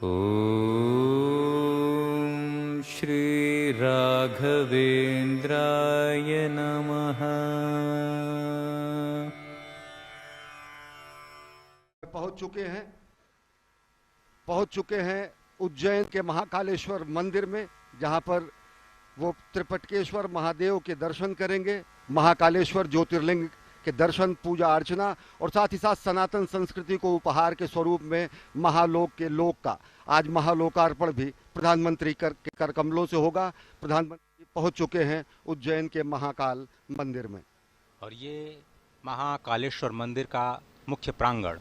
ॐ श्री राघवेन्द्राय नमः। पहुंच चुके हैं उज्जैन के महाकालेश्वर मंदिर में, जहां पर वो त्रिपटकेश्वर महादेव के दर्शन करेंगे, महाकालेश्वर ज्योतिर्लिंग के दर्शन, पूजा अर्चना और साथ ही साथ सनातन संस्कृति को उपहार के स्वरूप में महालोक के लोक का आज महालोकार्पण भी प्रधानमंत्री के कर कमलों से होगा। प्रधानमंत्री पहुंच चुके हैं उज्जैन के महाकाल मंदिर में। और ये महाकालेश्वर मंदिर का मुख्य प्रांगण,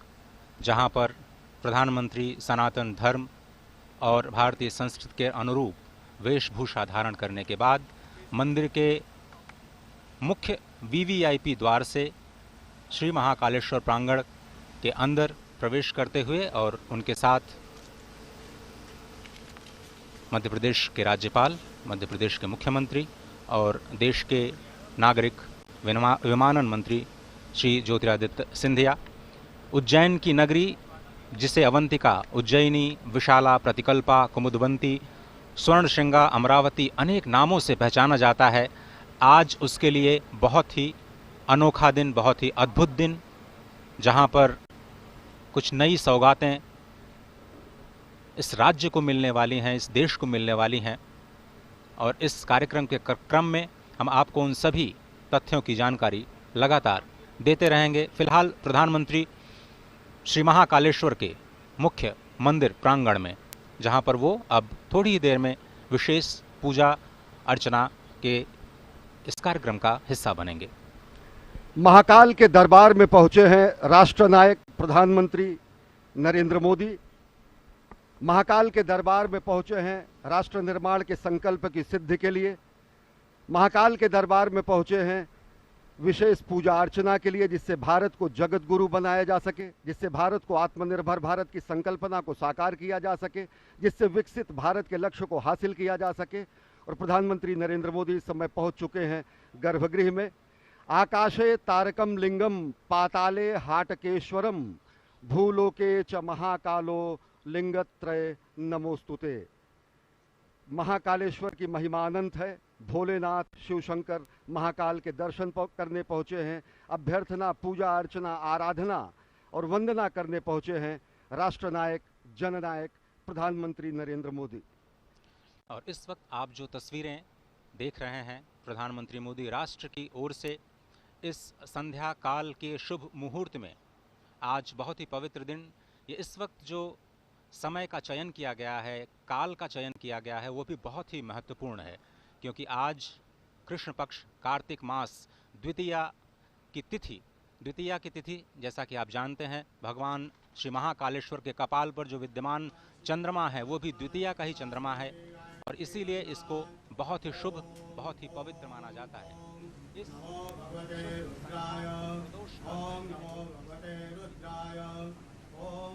जहां पर प्रधानमंत्री सनातन धर्म और भारतीय संस्कृति के अनुरूप वेशभूषा धारण करने के बाद मंदिर के मुख्य वीवीआईपी द्वार से श्री महाकालेश्वर प्रांगण के अंदर प्रवेश करते हुए और उनके साथ मध्य प्रदेश के राज्यपाल, मध्य प्रदेश के मुख्यमंत्री और देश के नागरिक विमानन मंत्री श्री ज्योतिरादित्य सिंधिया, उज्जैन की नगरी जिसे अवंतिका, उज्जैनी, विशाला, प्रतिकल्पा, कुमुदवंती, स्वर्णशृंगा, अमरावती अनेक नामों से पहचाना जाता है, आज उसके लिए बहुत ही अनोखा दिन, बहुत ही अद्भुत दिन, जहां पर कुछ नई सौगातें इस राज्य को मिलने वाली हैं, इस देश को मिलने वाली हैं। और इस कार्यक्रम के क्रम में हम आपको उन सभी तथ्यों की जानकारी लगातार देते रहेंगे। फिलहाल प्रधानमंत्री श्री महाकालेश्वर के मुख्य मंदिर प्रांगण में, जहां पर वो अब थोड़ी ही देर में विशेष पूजा अर्चना के इस कार्यक्रम का हिस्सा बनेंगे। महाकाल के दरबार में पहुंचे हैं राष्ट्रनायक प्रधानमंत्री नरेंद्र मोदी। महाकाल के दरबार में पहुंचे हैं राष्ट्र निर्माण के संकल्प की सिद्धि के लिए। महाकाल के दरबार में पहुंचे हैं विशेष पूजा अर्चना के लिए, जिससे भारत को जगत गुरु बनाया जा सके, जिससे भारत को आत्मनिर्भर भारत की संकल्पना को साकार किया जा सके, जिससे विकसित भारत के लक्ष्य को हासिल किया जा सके। और प्रधानमंत्री नरेंद्र मोदी इस समय पहुंच चुके हैं गर्भगृह में। आकाशे तारकम लिंगम पाताले हाटकेश्वरम भूलोके च महाकालो लिंगत्रय नमोस्तुते। महाकालेश्वर की महिमा अनंत है। भोलेनाथ शिव शंकर महाकाल के दर्शन करने पहुंचे हैं। अभ्यर्थना, पूजा अर्चना, आराधना और वंदना करने पहुंचे हैं राष्ट्रनायक, जननायक प्रधानमंत्री नरेंद्र मोदी। और इस वक्त आप जो तस्वीरें देख रहे हैं, प्रधानमंत्री मोदी राष्ट्र की ओर से इस संध्या काल के शुभ मुहूर्त में, आज बहुत ही पवित्र दिन, ये इस वक्त जो समय का चयन किया गया है, काल का चयन किया गया है, वो भी बहुत ही महत्वपूर्ण है, क्योंकि आज कृष्ण पक्ष कार्तिक मास द्वितीया की तिथि, जैसा कि आप जानते हैं, भगवान श्री महाकालेश्वर के कपाल पर जो विद्यमान चंद्रमा है वो भी द्वितीया का ही चंद्रमा है, और इसीलिए इसको बहुत ही शुभ, बहुत ही पवित्र माना जाता है। इस ओम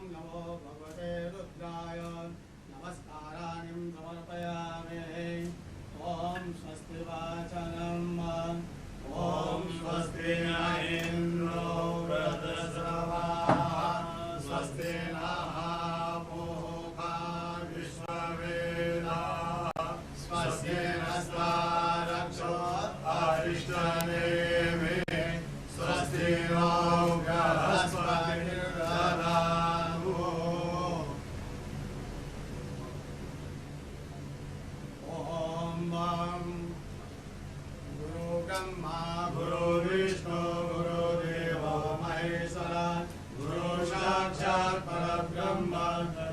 नमो भगवते रुद्राय नमस्काराणि समर्पयामि। ओम स्वस्ति वाचनम् ओम स्वस्ति न इंद्रो वृद्धश्रवाः स्वस्ति नः पूषा विश्ववेदाः स्वस्ति नस्तारक्षो अरिष्टनेमिः स्वस्ति नो बृहस्पतिर्दधातु। ओम गुरु ब्रह्मा गुरु विष्णु गुरुदेवो महेश्वरः गुरु साक्षात् परब्रह्म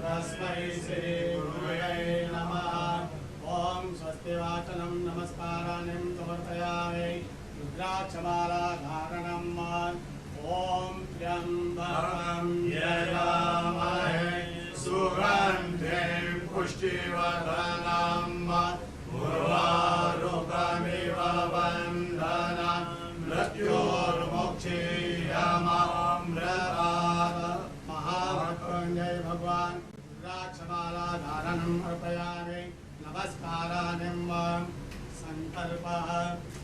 तस्मै श्री गुरुवे नमः। ओम स्वस्ति वाचनं नमस्काराणि समर्पयामि। रुद्राक्षमाला धारणम् ओम त्र्यंबकं यजामहे सुगन्धिं पुष्टिवर्धनम् उर्वारुकमिव बन्धनं मृत्योर्मुक्षीयमामृतात्। महामृत्युंजय भगवान रुद्राक्षमाला धारणम् अर्पयामि। नमस्काराणि संकल्पः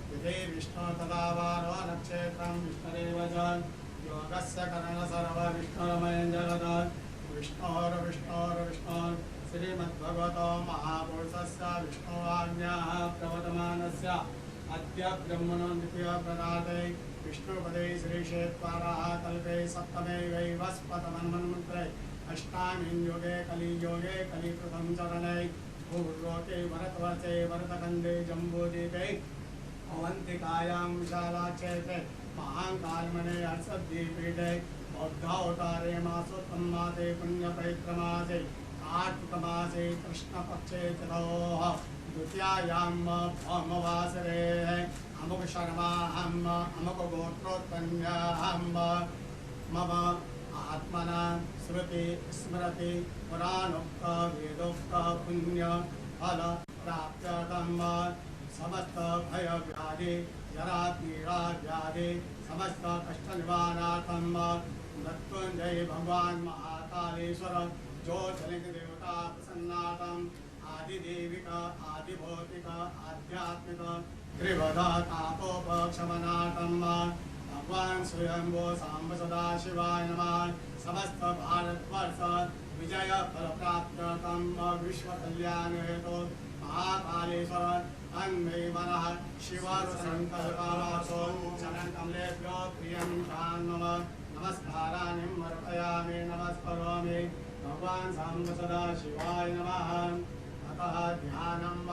विधि विष्णु तदा वारो नक्षत्रं विष्णुरेव च योगस्य करण सर्व विष्णुरमयं जगत् विष्णोर्विष्णोर्विष्णोर् श्रीमद्भगवतो महापुरुषस्य विष्णुवाज्ञाः प्रवर्तमानस्य अद्य ब्रह्मणो द्वितीयप्रदाते विष्णुपदे श्रीक्षेत्राः कल्पे सप्तमे वैवस्पतमन्वन्मन्त्रे अष्टामीं योगे कलिप्रथम चरणे भूर्लोके भरतवर्षे भरतखण्डे जम्बूद्वीपे अवन्तिकायां विशालाक्षेत्रे महाकालमणे हर्षद्वीपीठे बौद्धावतारे मासोत्तम मासे पुण्यपवित्रमासे कार्तिकमासे कृष्णपक्षे चतुः द्वितीयायां भौमवासरे अमुक शर्माहम् अमुक गोत्रोत्पन्नाहम् मम आत्मना श्रुति स्मृति पुराणोक्त वेदोक्त पुण्य फल प्राप्त्यर्थं समस्त भय व्याधि जरा पीड़ा व्याधि समस्त कष्ट निवारणार्थं मृत्युंजय भगवान महाकालेश्वर ज्योतिर्लिंग देवता प्रसन्नार्थं आदिदेविक आदिभौतिक आध्यात्मिक त्रिवध तापोपशमनार्थं भगवान स्वयंभो सांब सदा शिवाय नमः। समस्त भारतवर्ष विजय फल प्राप्त्यर्थं विश्व कल्याण हेतु महाकालेश्वर अन्मे मनः शिव संकल्पमासो चरण कमलेभ्यो प्रियं मम नमस्काराणि अर्पयामि नमस्करोमि भगवान सांब सदा शिवाय नमः। अतः ध्यानम्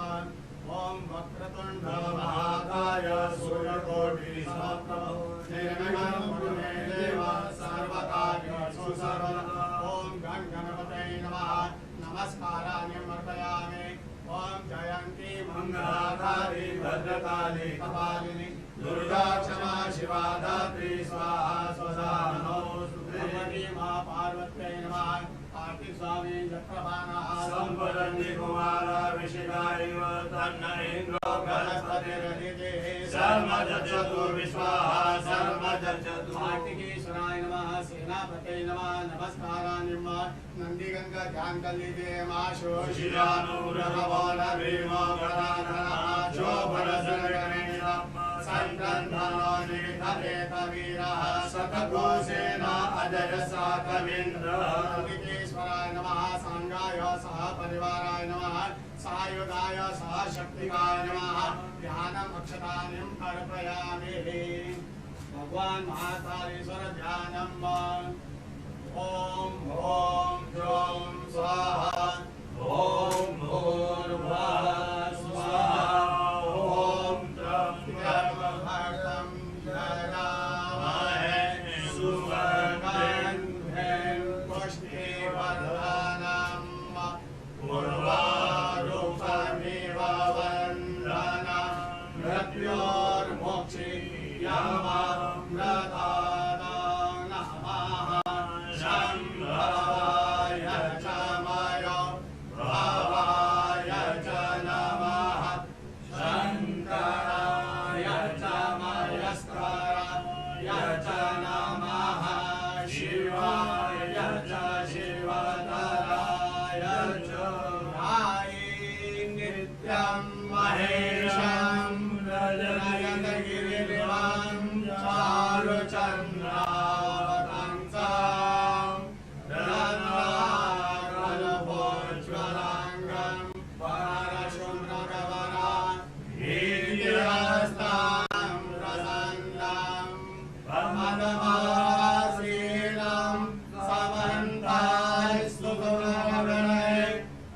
ओम वक्रतुंड महाकाय सूर्यकोटि समप्रभ निर्विघ्नं कुरु मे देव सर्वकार्येषु सर्वदा। ओम गण गणपतये नमः नमस्काराणि अर्पयामि। ओम जयंती मंगलाकाली भद्रकाली कपालिनी दुर्गा क्षमा शिवा धात्री स्वाहा स्वधा नमोस्तुते। मां पार्वत्यै नमः। कार्तिक स्वामी चक्रपाणः संवदन्ति कुमारा विशिखायैव तन्न इन्द्रो बृहस्पतिरदिते सर्वजज्जतु विश्वाः सर्वजज्जतु। कार्तिकेश्वराय नमः सेनापतये नमः नमस्काराणि नंदीगंगा ध्यान कल्लिते माशोषियानुरभवो नभीमो गदाधरः शोभरसरगणेन संक्रन्धनो निधरेतवीरः शतघोषेण अजय साकविन्द्रः। ईश्वराय नमः सांगाय सह परिवाराय नमः सायुधाय सह शक्तिकाय नमः। ध्यानम् अक्षतानि अर्पयामि। भगवान महाकालेश्वर ध्यानम् ओम ओम द्रौं स्वाहा ओम भूर्भुवः स्वाहा ओम त्र्यम्बकं यजामहे सुवर्णं पुष्टिवर्धनम् उर्वारुकमिव वन्दनं मृत्योर्मुक्षीयमामृतात् नमः। शम्भवाय च मयो भवाय च नमः शङ्कराय च मयस्कराय च नमः शिवाय च शिवतराय च नित्यं महेशं नयनगिरिनिवां चारुचन्द्रावतंसं रत्नाकरभोज्ज्वलाङ्गं परशुम्रगवरान् वीर्यहस्तं प्रसन्नं प्रमदमासीनं समन्तास्तु गुणगणैः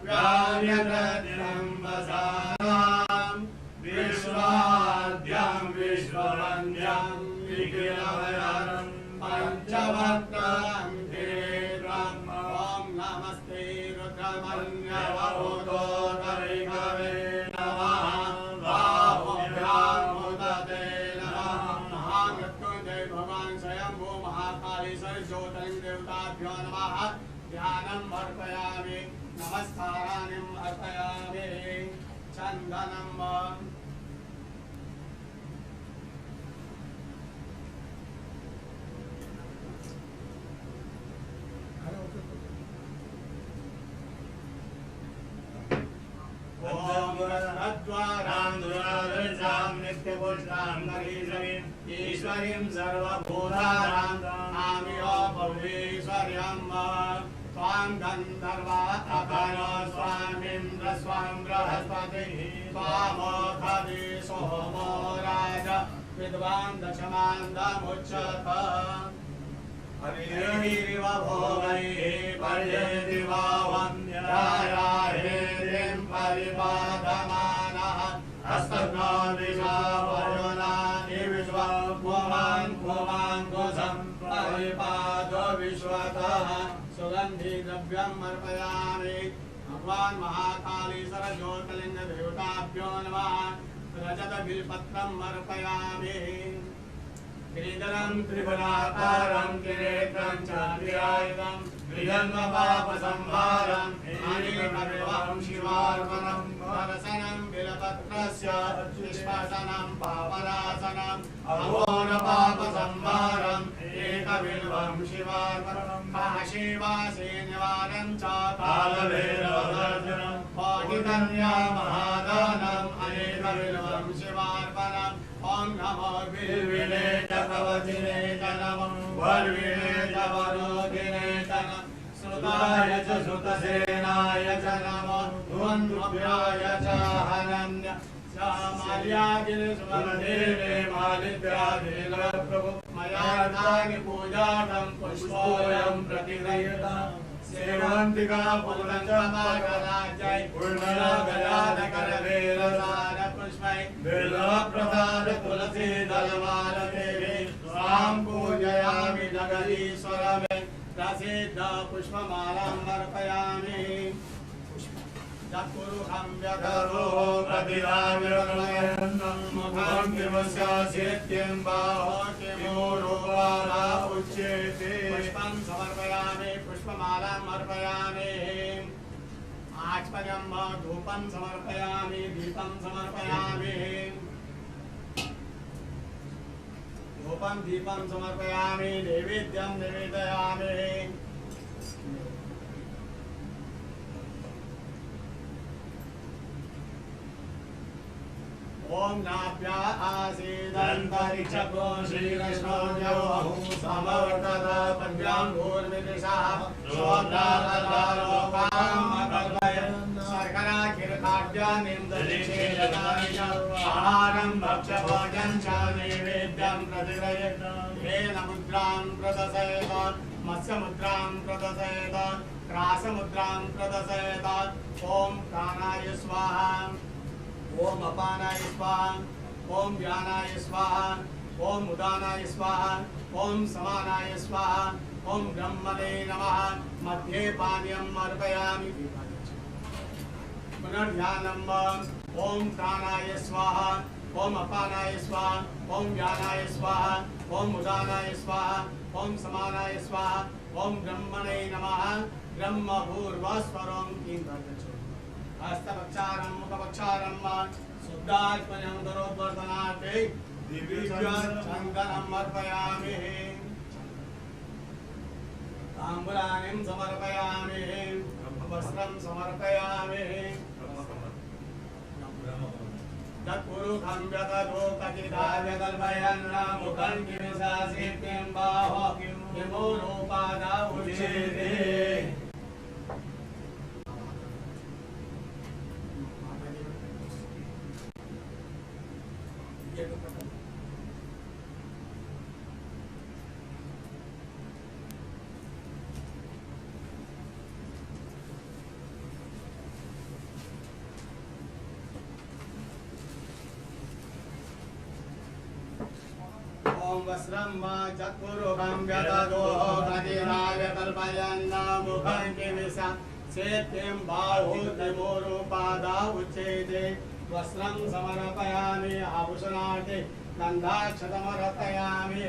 व्याव्यप्रत्यम्बसानां विश्वाद्यं विश्ववन्द्यं निखिलभयं पंचवक्त्रं धीरं ॐ नमस्ते रुद्रमन्यवभूतोदरिकवे नमः। बाहुभ्यां मुदते नमः। महामृत्युंजय भगवान स्वयंभू महाकालेश्वर ज्योतिर्लिंग देवताभ्यो नमः। ध्यानम् अर्पयामि नमस्काराणि अर्पयामि। चन्दनम् ईश्वरीं सर्वभूतानां आमियो भवेश्वर्यं त्वां स्वाम गंधर्वा अखनो स्वामिन्द्र स्वाम बृहस्पति स्वामोखवि सोमो राजा विद्वान् दशमान्दमुच्यत हरिरिव भोगैः पर्येति वा वन्द्यायाहेरिं परिपादमानः हस्तघ्नो विश्वा वरुणानि विश्वा पुमाङ्कुशं परिपादो विश्वतः सुगन्धि द्रव्यम् अर्पयामि भगवान् महाकालीश्वर ज्योतिर्लिङ्ग देवताभ्यो नमः रजत बिल्पत्रम् अर्पयामि श्रीधरं त्रिपुराकारं किरीटं च विराजितं द्विजन्मपापसंहारं अनेकविधं शिवार्पणं दर्शनं बिल्पत्रस्य निष्कासनं पापनाशनं अघोरपापसंहारम् एकबिल्वं शिवार्पणं काशीवासी निवारणं च कालभैरवदर्शनं पाठितन्या महादानम् अनेकबिल्वं शिवार्पणम् ओम नमो बिल्विने च कवचिने च नमो वर्विणे च वरोधिने च नमो श्रुताय च श्रुतसेनाय च नमो ध्वन्द्रुभ्याय च हनन्य माल्यागिरिस्वरदेवे मालिद्यादिल प्रभु मया दानि पूजार्थं पुष्पोऽयं प्रतिगृह्यताम् सेवन्तिका पूर्णचमाकराजय पूर्णगजानकरवेलसार पुष्पै बिल्वप्रसाद तुलसी दलमालदेवी स्वां पूजयामि जगदीश्वरमे प्रसिद्ध पुष्पमालाम् अर्पयामि चक्षुरुहं व्यधरो प्रतिदामिर्मयन्नं मुखं किमस्य सिद्धिं बाहो किमूरुपादा उच्यते पुष्पं समर्पयामि पुष्पमालाम् अर्पयामि आचमनं धूपं समर्पयामि दीपं समर्पयामि धूपं दीपं समर्पयामि नैवेद्यं निवेदयामि ओम नाभ्या आसीदन्तरिक्षको श्रीकृष्णो जौहु समवर्तत पद्भ्यां भूर्विदिशः शोभ्रालोकामकल्पयन् शर्कराखिरखाद्यानिं दधिषेदकानि च आहारं भक्ष्यभोजनं च नैवेद्यं प्रतिगृह्यत वेलमुद्रां प्रदशयत मत्स्यमुद्रां प्रदशयत क्रासमुद्रां प्रदशयत ओम प्राणाय स्वाहा ओम अपानाय स्वाहा ओम व्यानाय स्वाहा ओम उदानाय स्वाहा ओम समानाय स्वाहा ओम ब्रह्मणे नमः मध्ये पानीयम् अर्पयामि पुनर्ध्यानम् ओम प्राणाय स्वाहा ओम अपानाय स्वाहा ओम व्यानाय स्वाहा ओम उदानाय स्वाहा ओम समानाय स्वाहा ओम ब्रह्मणे नमः ब्रह्मभूर्वस्वरं किं हस्तपक्षारं मुखपक्षारं शुद्धात्मनं दरोद्वर्तनार्थे दिव्यचन्दनम् अर्पयामि ताम्बूलानिं समर्पयामि वस्त्रं समर्पयामि तत्पुरुषं व्यतलोकचिदाव्यकल्पयन् मुखं किमिशासित्यं बाहो किमूरोपादा उच्यते ओम वस्त्रं वा चतुरुखं व्यददो कटिराय कल्पयन् मुखं किमिषा सेत्यं बाहो किमूरोपादा उच्यते वस्त्रं समर्पयामि आभूषणार्थे गन्धाक्षतमर्पयामि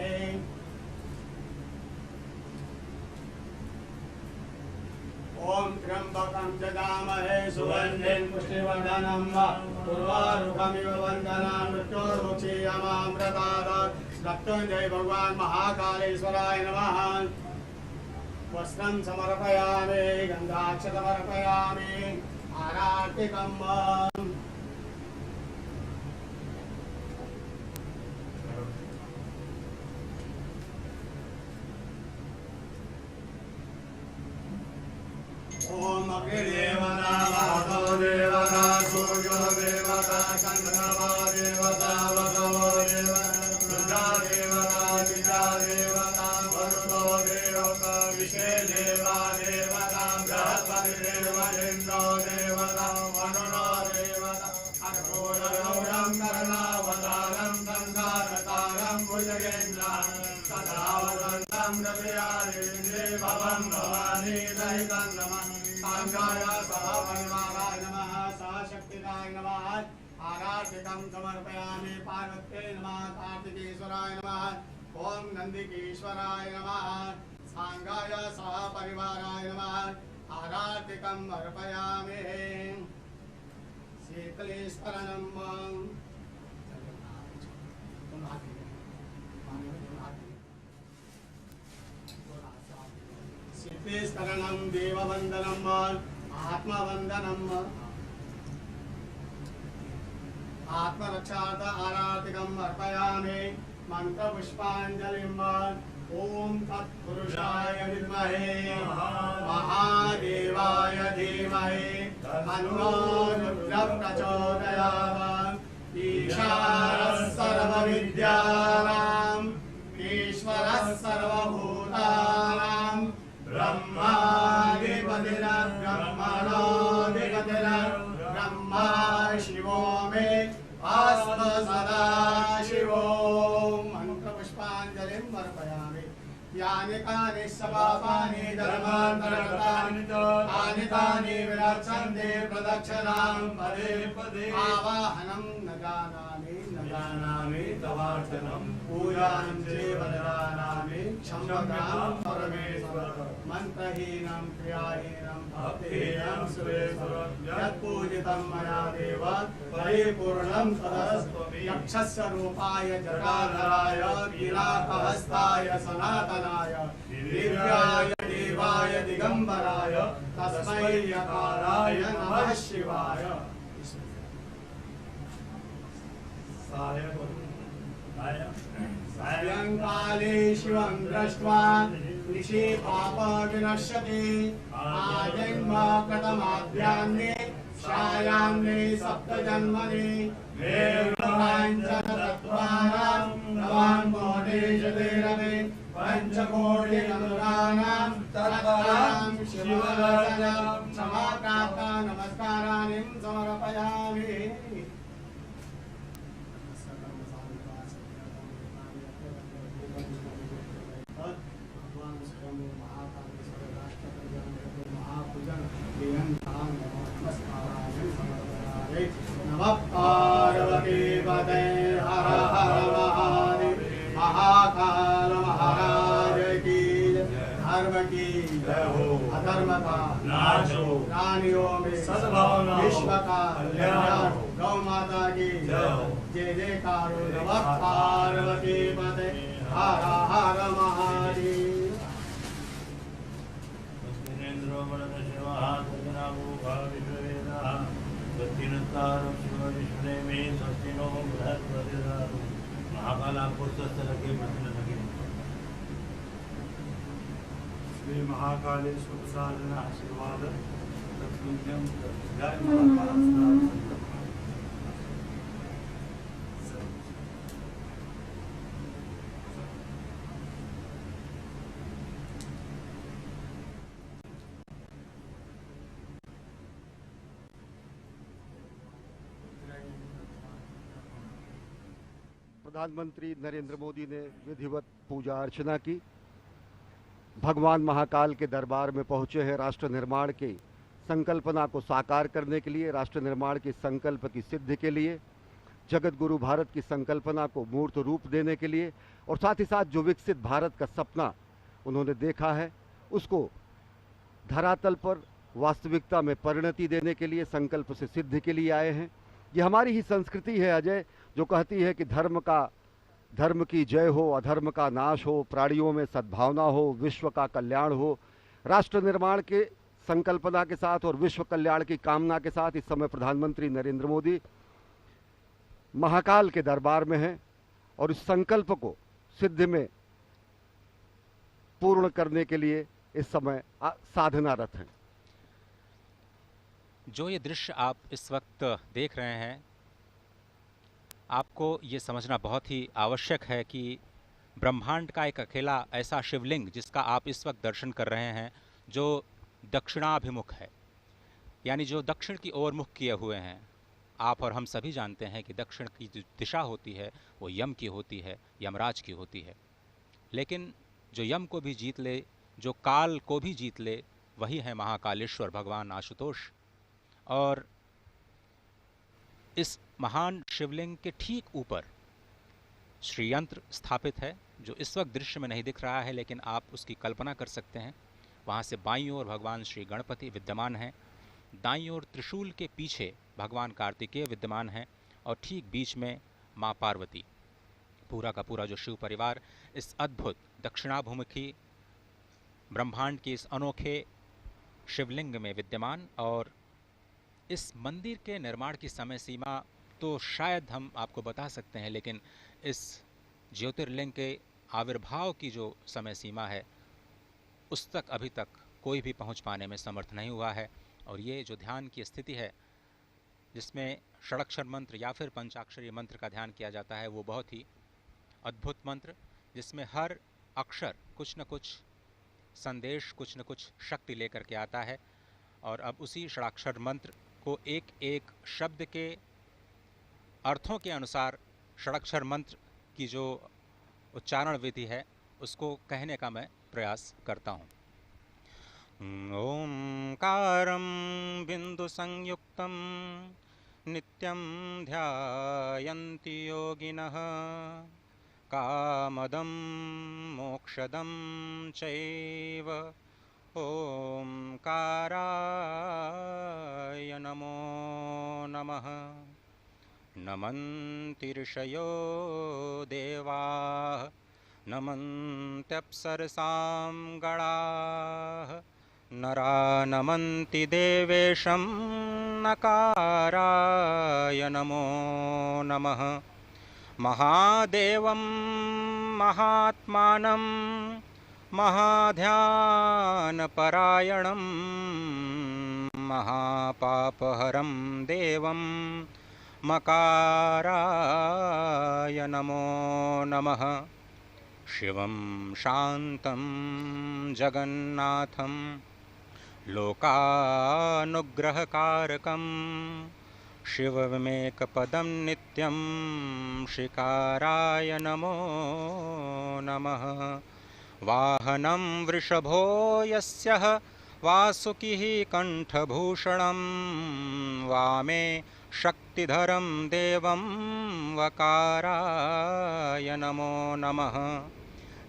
ओम त्र्यंबकं जगामहे सुगन्धिं पुष्टिवर्धनं उर्वारुकमिव वन्दनां मृत्योर्मुक्षीयमामृतात् मृत्युञ्जय भगवान् महाकालेश्वराय नमः वस्त्रं समर्पयामि गन्धाक्षतमर्पयामि आरार्तिकम् अग्निदेवता वातो देवता सूर्यो देवता चंद्रमा देवता वसवो देवता देवता दिशा देवता वरुणो देवता विषे देवा देवता बृहस्पति देव इंद्रो देवता वरुणो देवता अक्रोरगौरं कर्णावतारं संसारतारं भुजगेन्द्रं सदा वसन्तं हृदयारेन्द्रे भवं भवानी सहितं नमः साङ्गाय सह परिवाराय नमः सहशक्तिकाय नमः आराधिकं समर्पयामि पार्वत्यै नमः कार्तिकेश्वराय नमः ॐ नन्दिकेश्वराय नमः साङ्गाय सह परिवाराय नमः आराधिकं अर्पयामि शीतलेश्वरनं शीतलेश्वरनं देववन्दनं आत्मवन्दनं आत्मरक्षार्थ आराधिकम् अर्पयामि मंत्रपुष्पाञ्जलिं ॐ तत्पुरुषाय विद्महे महादेवाय धीमहि तन्नो रुद्रः प्रचोदयात् ईशानः सर्वविद्यानाम् ईश्वरः सर्वभूतानां ब्रह्मा शिवो मे आस्म सदा शिवो मंत्रपुष्पाञ्जलिं अर्पयामि यानि कानि सपापानि धर्मान्तरगतानि तानि तानि विरक्षन्ते प्रदक्षिणां पदे पदे आवाहनं न जानामि तवार्चनं पूजां चैव न जानामि क्षम्यतां परमेश्वर मंत्रहीनं क्रियाहीनं भक्तिहीनं सुरेश्वर यत्पूजितं मया देव परिपूर्णं तदस्तु यक्षस्य रूपाय जटाधराय वीराकहस्ताय सनातनाय दिव्याय देवाय दिगंबराय तस्मै यकाराय नमः शिवाय सायंकाले शिवं दृष्ट्वा निशि पाप विनश्यति आजन्म कृतमाद्यान्ने शायान्ने सप्तजन्मनि वेदाञ्चनतत्त्वानां नवां कोटिशतेरवे पञ्चकोटिनमूनां तत्परां शिवदर्शनं क्षमाप्राप्ता नमस्काराणि समर्पयामि नमः पार्वती पते हर हर महादेव महाकाल महाराज की धर्म की जय हो अधर्म का नाश हो प्राणियों में सद्भावना विश्व का कल्याण गौ माता की जय हो जय जयकार नमः पार्वती पते हर हर महादेव श्री महाकालेश्वर साधन आशीर्वाद तत्पुण्यम जय महाकाल। प्रधानमंत्री नरेंद्र मोदी ने विधिवत पूजा अर्चना की। भगवान महाकाल के दरबार में पहुंचे हैं राष्ट्र निर्माण की संकल्पना को साकार करने के लिए, राष्ट्र निर्माण के संकल्प की सिद्धि के लिए, जगत गुरु भारत की संकल्पना को मूर्त रूप देने के लिए और साथ ही साथ जो विकसित भारत का सपना उन्होंने देखा है उसको धरातल पर वास्तविकता में परिणति देने के लिए, संकल्प से सिद्धि के लिए आए हैं। ये हमारी ही संस्कृति है अजय, जो कहती है कि धर्म की जय हो, अधर्म का नाश हो, प्राणियों में सद्भावना हो, विश्व का कल्याण हो। राष्ट्र निर्माण के संकल्पना के साथ और विश्व कल्याण की कामना के साथ इस समय प्रधानमंत्री नरेंद्र मोदी महाकाल के दरबार में हैं और इस संकल्प को सिद्धि में पूर्ण करने के लिए इस समय साधनारत हैं। जो ये दृश्य आप इस वक्त देख रहे हैं, आपको ये समझना बहुत ही आवश्यक है कि ब्रह्मांड का एक अकेला ऐसा शिवलिंग जिसका आप इस वक्त दर्शन कर रहे हैं, जो दक्षिणाभिमुख है, यानी जो दक्षिण की ओर मुख किए हुए हैं। आप और हम सभी जानते हैं कि दक्षिण की जो दिशा होती है वो यम की होती है, यमराज की होती है। लेकिन जो यम को भी जीत ले, जो काल को भी जीत ले, वही है महाकालेश्वर भगवान आशुतोष। और इस महान शिवलिंग के ठीक ऊपर श्रीयंत्र स्थापित है, जो इस वक्त दृश्य में नहीं दिख रहा है, लेकिन आप उसकी कल्पना कर सकते हैं। वहाँ से बाईं ओर भगवान श्री गणपति विद्यमान हैं, दाईं ओर त्रिशूल के पीछे भगवान कार्तिकेय विद्यमान हैं, और ठीक बीच में माँ पार्वती। पूरा का पूरा जो शिव परिवार इस अद्भुत दक्षिणाभिमुखी ब्रह्मांड के इस अनोखे शिवलिंग में विद्यमान। और इस मंदिर के निर्माण की समय सीमा तो शायद हम आपको बता सकते हैं, लेकिन इस ज्योतिर्लिंग के आविर्भाव की जो समय सीमा है उस तक अभी तक कोई भी पहुंच पाने में समर्थ नहीं हुआ है। और ये जो ध्यान की स्थिति है, जिसमें षडाक्षर मंत्र या फिर पंचाक्षरी मंत्र का ध्यान किया जाता है, वो बहुत ही अद्भुत मंत्र, जिसमें हर अक्षर कुछ न कुछ संदेश, कुछ न कुछ शक्ति लेकर के आता है। और अब उसी षडाक्षर मंत्र को एक एक शब्द के अर्थों के अनुसार षडाक्षर मंत्र की जो उच्चारण विधि है उसको कहने का मैं प्रयास करता हूँ। ओंकारं बिंदु संयुक्तं नित्यं ध्यायन्ति योगिनः कामदं मोक्षदं चैव ओंकाराय नमो नमः। नमन्ति ऋषयो देवाः नमन्त्यप्सरसां गणाः नरा नमन्ति देवेशं नकाराय नमो नमः। महादेवं महात्मानं महाध्यानपरायणं महापापहरं देवं मकाराय नमो नमः। शिवं शान्तं जगन्नाथं लोकानुग्रहकारकं शिवमेकपदं नित्यं शिकाराय नमो नमः। वाहनं वृषभो यस्यः वासुकिः कंठभूषणं वामे शक्तिधरं देवं वकाराय नमो नमः।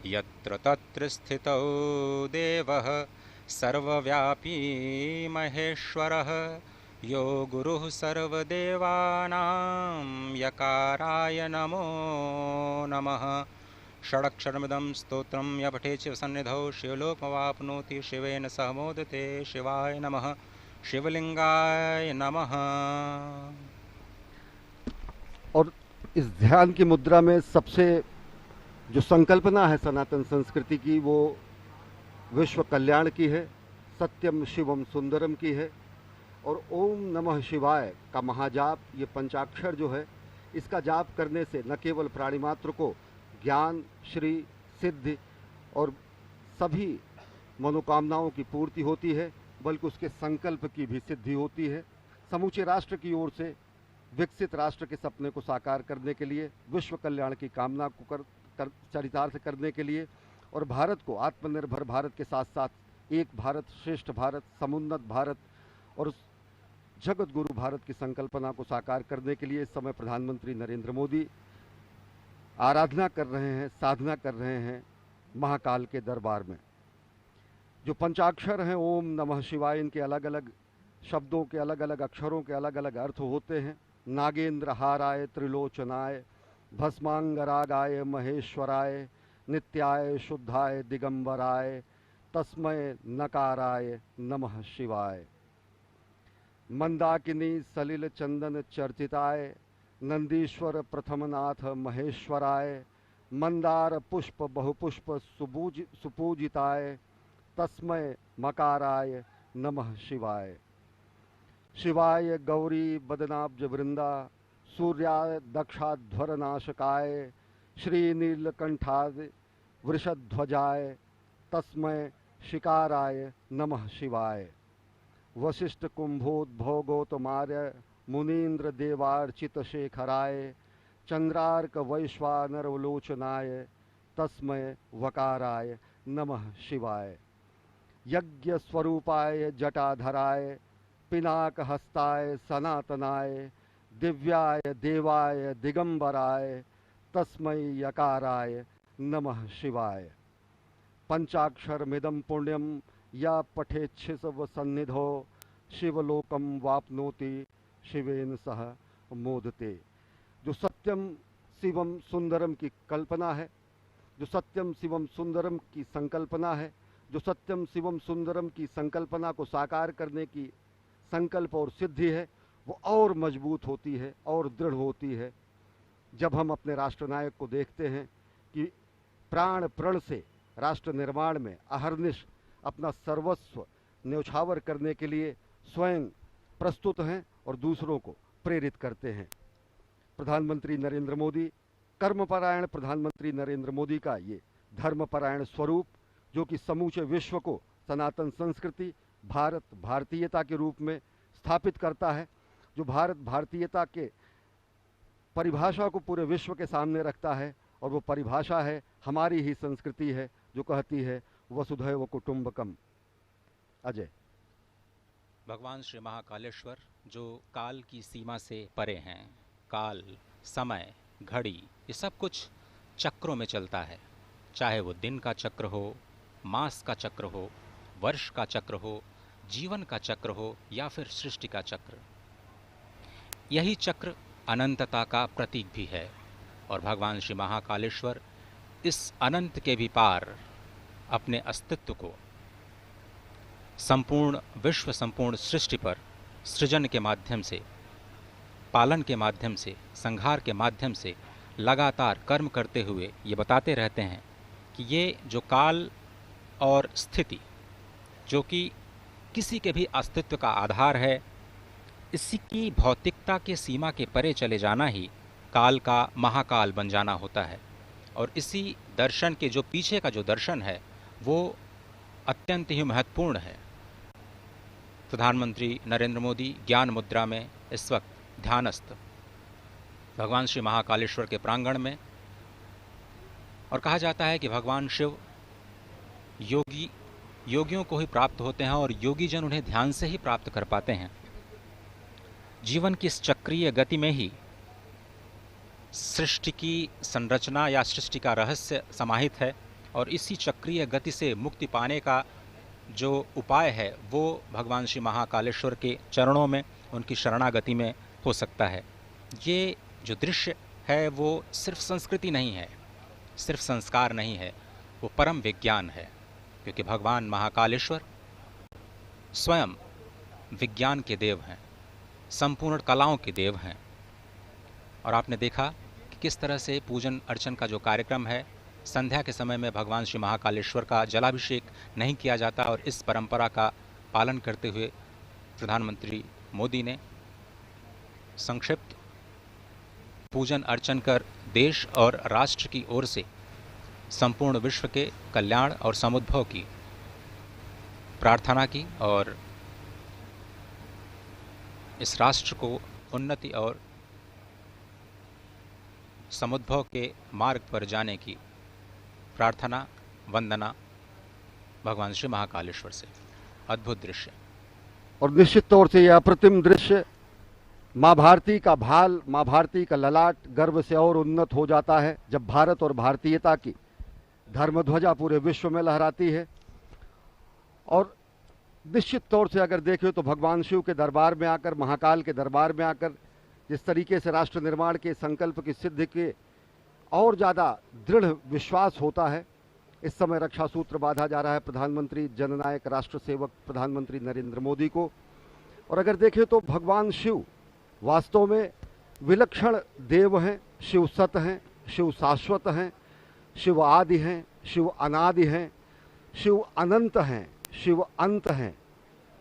यत्र तत्र स्थितौ देवः सर्वव्यापी महेश्वरः यो गुरुः सर्वदेवानां यकाराय नमो नमः। षडक्षरमिदं स्तोत्रं य पठेत् शिवसन्निधौ शिवलोकमवाप्नोति शिवेन सह मोदते। शिवाय नमः। शिवलिंगाय नमः। और इस ध्यान की मुद्रा में सबसे जो संकल्पना है सनातन संस्कृति की, वो विश्व कल्याण की है, सत्यम शिवम सुंदरम की है। और ओम नमः शिवाय का महाजाप, ये पंचाक्षर जो है, इसका जाप करने से न केवल प्राणी मात्र को ज्ञान, श्री, सिद्धि और सभी मनोकामनाओं की पूर्ति होती है, बल्कि उसके संकल्प की भी सिद्धि होती है। समूचे राष्ट्र की ओर से विकसित राष्ट्र के सपने को साकार करने के लिए, विश्व कल्याण की कामना को चरितार्थ करने के लिए, और भारत को आत्मनिर्भर भारत के साथ साथ एक भारत श्रेष्ठ भारत, समुन्नत भारत और जगत गुरु भारत की संकल्पना को साकार करने के लिए इस समय प्रधानमंत्री नरेंद्र मोदी आराधना कर रहे हैं, साधना कर रहे हैं महाकाल के दरबार में। जो पंचाक्षर हैं ओम नमः शिवाय, इनके अलग अलग शब्दों के अलग अलग अक्षरों के अलग अलग अर्थ होते हैं। नागेंद्र हाराय त्रिलोचनाय भस्मांगरागाय महेश्वराय नित्याय शुद्धाय दिगंबराय तस्मय नकाराय नमः शिवाय। मंदाकिनी सलिल चंदन चर्चिताय नंदीश्वर प्रथमनाथ महेश्वराय मंदार पुष्प बहुपुष्प सुपूजिताय तस्मय मकाराय नमः शिवाय। शिवाय गौरी बदनाब्ज वृंदा सूर्याय दक्षाध्वरनाशकाय श्रीनीलकंठाय वृषध्वजाय तस्मै शिकाराय नमः शिवाय। वशिष्ठ कुंभोद्भव गौतमार्य मुनीन्द्र देवार्चित शेखराय चंद्रार्क वैश्वानरवलोचनाय तस्मै वकाराय नमः शिवाय। यज्ञ स्वरूपाय जटाधराय पिनाक हस्ताय सनातनाय दिव्याय देवाय दिगंबराय तस्मै यकाराय नमः शिवाय। पंचाक्षरमिदं पुण्यम या पठेच्छिव सन्निधो शिवलोकम वाप्नोति शिवेन सह मोदते। जो सत्यम शिवम सुंदरम की कल्पना है, जो सत्यम शिवम सुंदरम की संकल्पना है, जो सत्यम शिवम सुंदरम की संकल्पना को साकार करने की संकल्प और सिद्धि है, वो और मजबूत होती है और दृढ़ होती है जब हम अपने राष्ट्रनायक को देखते हैं कि प्राण प्रण से राष्ट्र निर्माण में अहर्निश अपना सर्वस्व न्यौछावर करने के लिए स्वयं प्रस्तुत हैं और दूसरों को प्रेरित करते हैं। प्रधानमंत्री नरेंद्र मोदी, कर्मपरायण प्रधानमंत्री नरेंद्र मोदी का ये धर्मपरायण स्वरूप, जो कि समूचे विश्व को सनातन संस्कृति, भारत भारतीयता के रूप में स्थापित करता है, जो भारत भारतीयता के परिभाषा को पूरे विश्व के सामने रखता है, और वो परिभाषा है हमारी ही संस्कृति है जो कहती है वसुधैव कुटुंबकम। अजय। भगवान श्री महाकालेश्वर जो काल की सीमा से परे हैं, काल, समय, घड़ी, ये सब कुछ चक्रों में चलता है, चाहे वो दिन का चक्र हो, मास का चक्र हो, वर्ष का चक्र हो, जीवन का चक्र हो या फिर सृष्टि का चक्र। यही चक्र अनंतता का प्रतीक भी है और भगवान श्री महाकालेश्वर इस अनंत के भी पार अपने अस्तित्व को संपूर्ण विश्व, संपूर्ण सृष्टि पर सृजन के माध्यम से, पालन के माध्यम से, संहार के माध्यम से लगातार कर्म करते हुए ये बताते रहते हैं कि ये जो काल और स्थिति, जो कि किसी के भी अस्तित्व का आधार है, इसी की भौतिकता के सीमा के परे चले जाना ही काल का महाकाल बन जाना होता है। और इसी दर्शन के जो पीछे का जो दर्शन है वो अत्यंत ही महत्वपूर्ण है। प्रधानमंत्री नरेंद्र मोदी ज्ञान मुद्रा में इस वक्त ध्यानस्थ भगवान श्री महाकालेश्वर के प्रांगण में, और कहा जाता है कि भगवान शिव योगियों को ही प्राप्त होते हैं और योगी जन उन्हें ध्यान से ही प्राप्त कर पाते हैं। जीवन की इस चक्रीय गति में ही सृष्टि की संरचना या सृष्टि का रहस्य समाहित है, और इसी चक्रीय गति से मुक्ति पाने का जो उपाय है वो भगवान श्री महाकालेश्वर के चरणों में, उनकी शरणागति में हो सकता है। ये जो दृश्य है वो सिर्फ संस्कृति नहीं है, सिर्फ संस्कार नहीं है, वो परम विज्ञान है, क्योंकि भगवान महाकालेश्वर स्वयं विज्ञान के देव हैं, संपूर्ण कलाओं के देव हैं। और आपने देखा कि किस तरह से पूजन अर्चन का जो कार्यक्रम है, संध्या के समय में भगवान श्री महाकालेश्वर का जलाभिषेक नहीं किया जाता, और इस परंपरा का पालन करते हुए प्रधानमंत्री मोदी ने संक्षिप्त पूजन अर्चन कर देश और राष्ट्र की ओर से संपूर्ण विश्व के कल्याण और समुद्भव की प्रार्थना की, और इस राष्ट्र को उन्नति और समुद्भव के मार्ग पर जाने की प्रार्थना, वंदना भगवान श्री महाकालेश्वर से। अद्भुत दृश्य। और निश्चित तौर से यह अप्रतिम दृश्य माँ भारती का भाल, माँ भारती का ललाट गर्व से और उन्नत हो जाता है जब भारत और भारतीयता की धर्मध्वजा पूरे विश्व में लहराती है। और निश्चित तौर से अगर देखें तो भगवान शिव के दरबार में आकर, महाकाल के दरबार में आकर जिस तरीके से राष्ट्र निर्माण के संकल्प की सिद्धि के और ज़्यादा दृढ़ विश्वास होता है। इस समय रक्षा सूत्र बांधा जा रहा है प्रधानमंत्री जननायक राष्ट्र सेवक प्रधानमंत्री नरेंद्र मोदी को। और अगर देखें तो भगवान शिव वास्तव में विलक्षण देव हैं, शिव सत हैं, शिव शाश्वत हैं, शिव आदि हैं, शिव अनादि हैं, शिव अनंत हैं, शिव अंत हैं,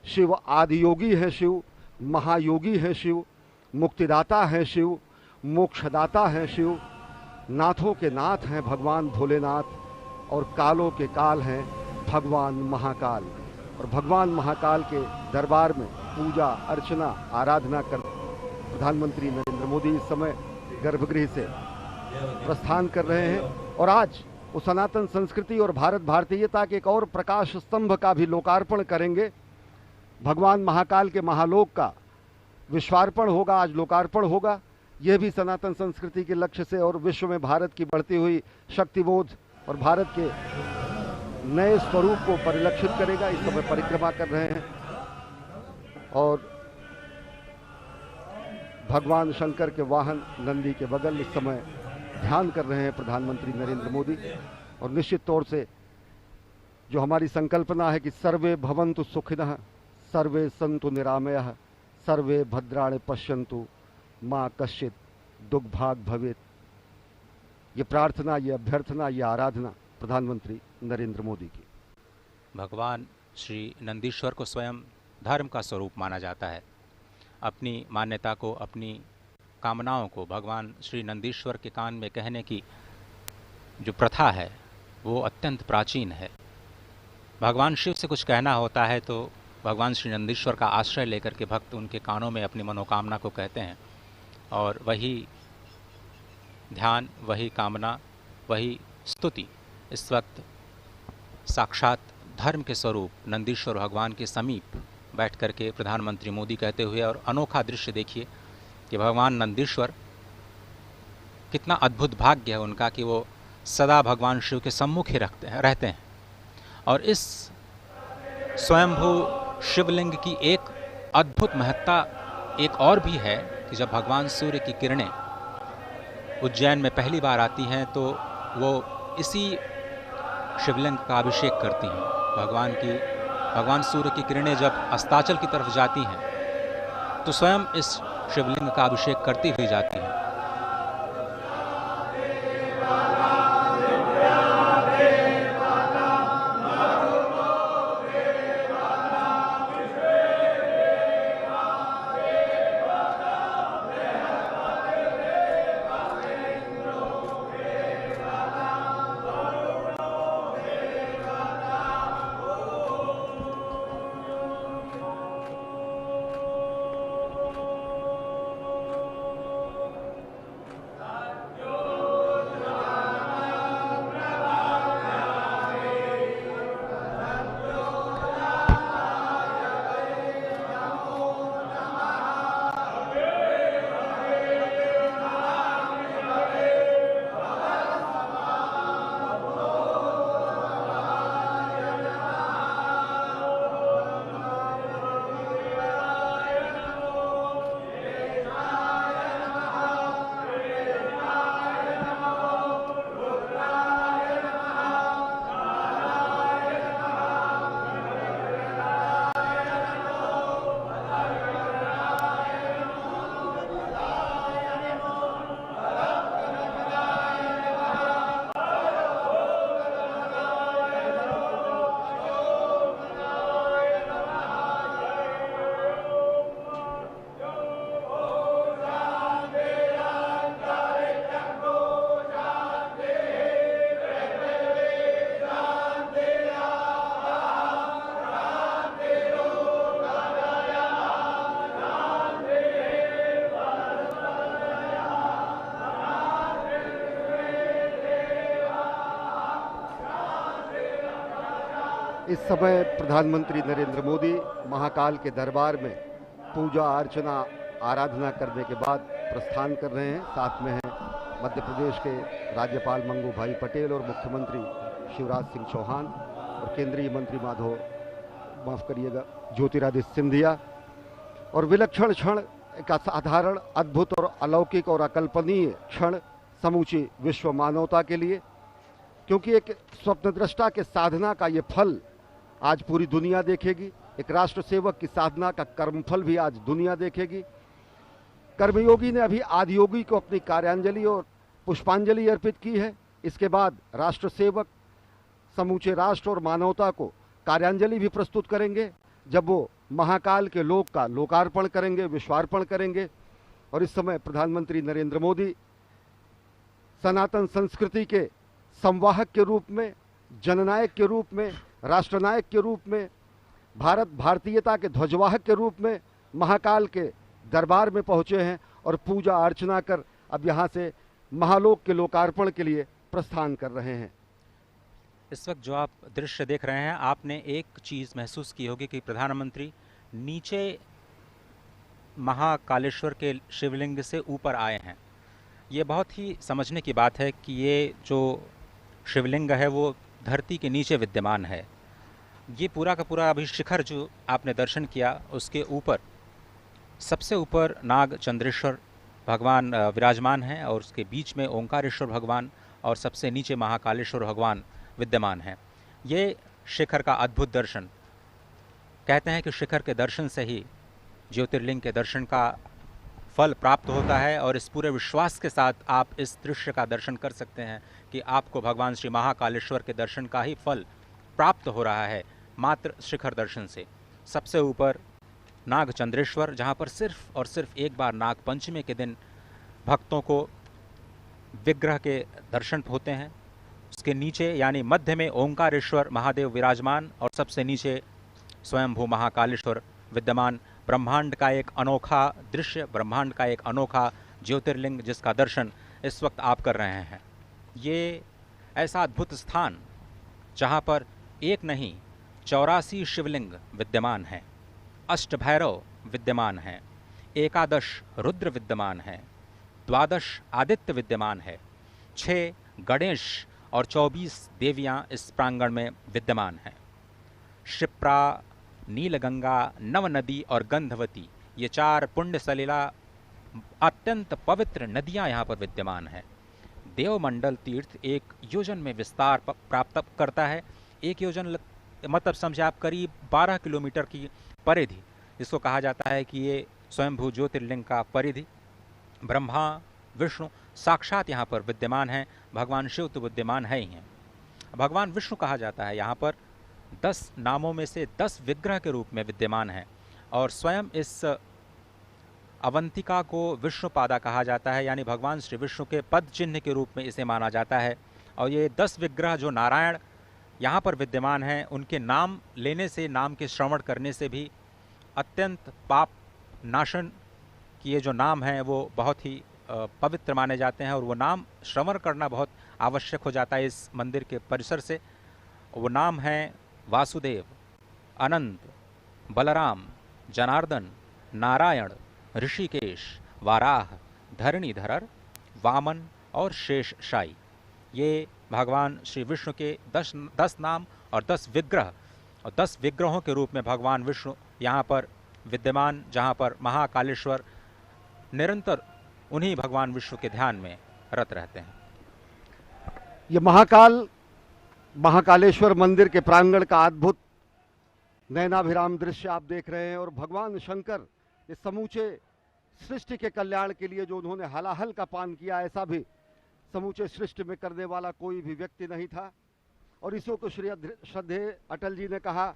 शिव आदियोगी हैं, शिव महायोगी हैं शिव, मुक्तिदाता हैं शिव, मोक्षदाता हैं शिव, नाथों के नाथ हैं भगवान भोलेनाथ और कालों के काल हैं भगवान महाकाल। और भगवान महाकाल के दरबार में पूजा अर्चना आराधना कर प्रधानमंत्री नरेंद्र मोदी इस समय गर्भगृह से प्रस्थान कर रहे हैं और आज वो सनातन संस्कृति और भारत भारतीयता के एक और प्रकाश स्तंभ का भी लोकार्पण करेंगे। भगवान महाकाल के महालोक का विश्वार्पण होगा, आज लोकार्पण होगा। यह भी सनातन संस्कृति के लक्ष्य से और विश्व में भारत की बढ़ती हुई शक्तिबोध और भारत के नए स्वरूप को परिलक्षित करेगा। इस समय परिक्रमा कर रहे हैं और भगवान शंकर के वाहन नंदी के बगल इस समय ध्यान कर रहे हैं प्रधानमंत्री नरेंद्र मोदी। और निश्चित तौर से जो हमारी संकल्पना है कि सर्वे भवन्तु सुखिनः, सर्वे सन्तु निरामयः, सर्वे भद्राणि पश्यन्तु मां कश्चित् दुर्भाग् भवेत्, ये प्रार्थना, ये अभ्यर्थना, ये आराधना प्रधानमंत्री नरेंद्र मोदी की। भगवान श्री नंदीश्वर को स्वयं धर्म का स्वरूप माना जाता है। अपनी मान्यता को, अपनी कामनाओं को भगवान श्री नंदीश्वर के कान में कहने की जो प्रथा है वो अत्यंत प्राचीन है। भगवान शिव से कुछ कहना होता है तो भगवान श्री नंदीश्वर का आश्रय लेकर के भक्त उनके कानों में अपनी मनोकामना को कहते हैं और वही ध्यान, वही कामना, वही स्तुति इस वक्त साक्षात धर्म के स्वरूप नंदीश्वर भगवान के समीप बैठ कर के प्रधानमंत्री मोदी कहते हुए। और अनोखा दृश्य देखिए कि भगवान नंदीश्वर, कितना अद्भुत भाग्य है उनका कि वो सदा भगवान शिव के सम्मुख ही रहते हैं। और इस स्वयंभू शिवलिंग की एक अद्भुत महत्ता एक और भी है कि जब भगवान सूर्य की किरणें उज्जैन में पहली बार आती हैं तो वो इसी शिवलिंग का अभिषेक करती हैं। भगवान सूर्य की किरणें जब अस्ताचल की तरफ जाती हैं तो स्वयं इस शिवलिंग का अभिषेक करती हुई जाती हैं। इस समय प्रधानमंत्री नरेंद्र मोदी महाकाल के दरबार में पूजा अर्चना आराधना करने के बाद प्रस्थान कर रहे हैं। साथ में हैं मध्य प्रदेश के राज्यपाल मंगू भाई पटेल और मुख्यमंत्री शिवराज सिंह चौहान और केंद्रीय मंत्री ज्योतिरादित्य सिंधिया। और विलक्षण क्षण, एक असाधारण, अद्भुत और अलौकिक और अकल्पनीय क्षण समूची विश्व मानवता के लिए, क्योंकि एक स्वप्नदृष्टा के साधना का ये फल आज पूरी दुनिया देखेगी। एक राष्ट्र सेवक की साधना का कर्मफल भी आज दुनिया देखेगी। कर्मयोगी ने अभी आदियोगी को अपनी कार्यांजलि और पुष्पांजलि अर्पित की है। इसके बाद राष्ट्र सेवक समूचे राष्ट्र और मानवता को कार्यांजलि भी प्रस्तुत करेंगे जब वो महाकाल के लोक का लोकार्पण करेंगे, विश्वार्पण करेंगे। और इस समय प्रधानमंत्री नरेंद्र मोदी सनातन संस्कृति के संवाहक के रूप में, जननायक के रूप में, राष्ट्रनायक के रूप में, भारतीयता के ध्वजवाहक के रूप में महाकाल के दरबार में पहुंचे हैं और पूजा अर्चना कर अब यहाँ से महालोक के लोकार्पण के लिए प्रस्थान कर रहे हैं। इस वक्त जो आप दृश्य देख रहे हैं, आपने एक चीज़ महसूस की होगी कि प्रधानमंत्री नीचे महाकालेश्वर के शिवलिंग से ऊपर आए हैं। ये बहुत ही समझने की बात है कि ये जो शिवलिंग है वो धरती के नीचे विद्यमान है। ये पूरा का पूरा अभी शिखर जो आपने दर्शन किया, उसके ऊपर सबसे ऊपर नाग चंद्रेश्वर भगवान विराजमान हैं और उसके बीच में ओंकारेश्वर भगवान और सबसे नीचे महाकालेश्वर भगवान विद्यमान हैं। ये शिखर का अद्भुत दर्शन, कहते हैं कि शिखर के दर्शन से ही ज्योतिर्लिंग के दर्शन का फल प्राप्त होता है। और इस पूरे विश्वास के साथ आप इस दृश्य का दर्शन कर सकते हैं कि आपको भगवान श्री महाकालेश्वर के दर्शन का ही फल प्राप्त हो रहा है मात्र शिखर दर्शन से। सबसे ऊपर नाग चंद्रेश्वर, जहाँ पर सिर्फ और सिर्फ एक बार नाग पंचमी के दिन भक्तों को विग्रह के दर्शन होते हैं। उसके नीचे यानी मध्य में ओंकारेश्वर महादेव विराजमान और सबसे नीचे स्वयंभू महाकालेश्वर विद्यमान। ब्रह्मांड का एक अनोखा दृश्य, ब्रह्मांड का एक अनोखा ज्योतिर्लिंग जिसका दर्शन इस वक्त आप कर रहे हैं। ये ऐसा अद्भुत स्थान जहाँ पर एक नहीं 84 शिवलिंग विद्यमान हैं, अष्टभैरव विद्यमान हैं, 11 रुद्र विद्यमान हैं, 12 आदित्य विद्यमान है, 6 गणेश और 24 देवियाँ इस प्रांगण में विद्यमान हैं। क्षिप्रा, नीलगंगा, नवनदी और गंधवती, ये 4 पुण्य सलिला अत्यंत पवित्र नदियां यहाँ पर विद्यमान हैं। देवमंडल तीर्थ 1 योजन में विस्तार प्राप्त करता है। 1 योजन मतलब समझे आप करीब 12 किलोमीटर की परिधि, इसको कहा जाता है कि ये स्वयंभू ज्योतिर्लिंग का परिधि। ब्रह्मा विष्णु साक्षात यहाँ पर विद्यमान हैं, भगवान शिव तो विद्यमान है ही हैं। भगवान विष्णु कहा जाता है यहाँ पर 10 नामों में से 10 विग्रह के रूप में विद्यमान हैं और स्वयं इस अवंतिका को विष्णुपादा कहा जाता है, यानी भगवान श्री विष्णु के पद चिन्ह के रूप में इसे माना जाता है। और ये 10 विग्रह जो नारायण यहाँ पर विद्यमान हैं, उनके नाम लेने से, नाम के श्रवण करने से भी अत्यंत पाप नाशन की ये जो नाम हैं वो बहुत ही पवित्र माने जाते हैं और वो नाम श्रवण करना बहुत आवश्यक हो जाता है इस मंदिर के परिसर से। वो नाम हैं वासुदेव, अनंत, बलराम, जनार्दन, नारायण, ऋषिकेश, वाराह, धरणीधर, वामन और शेषशायी। ये भगवान श्री विष्णु के 10 नाम और 10 विग्रह और 10 विग्रहों के रूप में भगवान विष्णु यहाँ पर विद्यमान, जहाँ पर महाकालेश्वर निरंतर उन्हीं भगवान विष्णु के ध्यान में रत रहते हैं। ये महाकालेश्वर मंदिर के प्रांगण का अद्भुत नयनाभिराम दृश्य आप देख रहे हैं। और भगवान शंकर इस समूचे सृष्टि के कल्याण के लिए जो उन्होंने हलाहल का पान किया, ऐसा भी समूचे सृष्टि में करने वाला कोई भी व्यक्ति नहीं था। और इसो को श्रद्धेय अटल जी ने कहा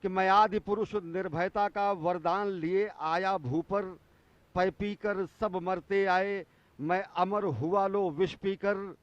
कि मैं आदि पुरुष निर्भयता का वरदान लिए आया भूपर, पै पीकर सब मरते आए, मैं अमर हुआ लो विष पीकर,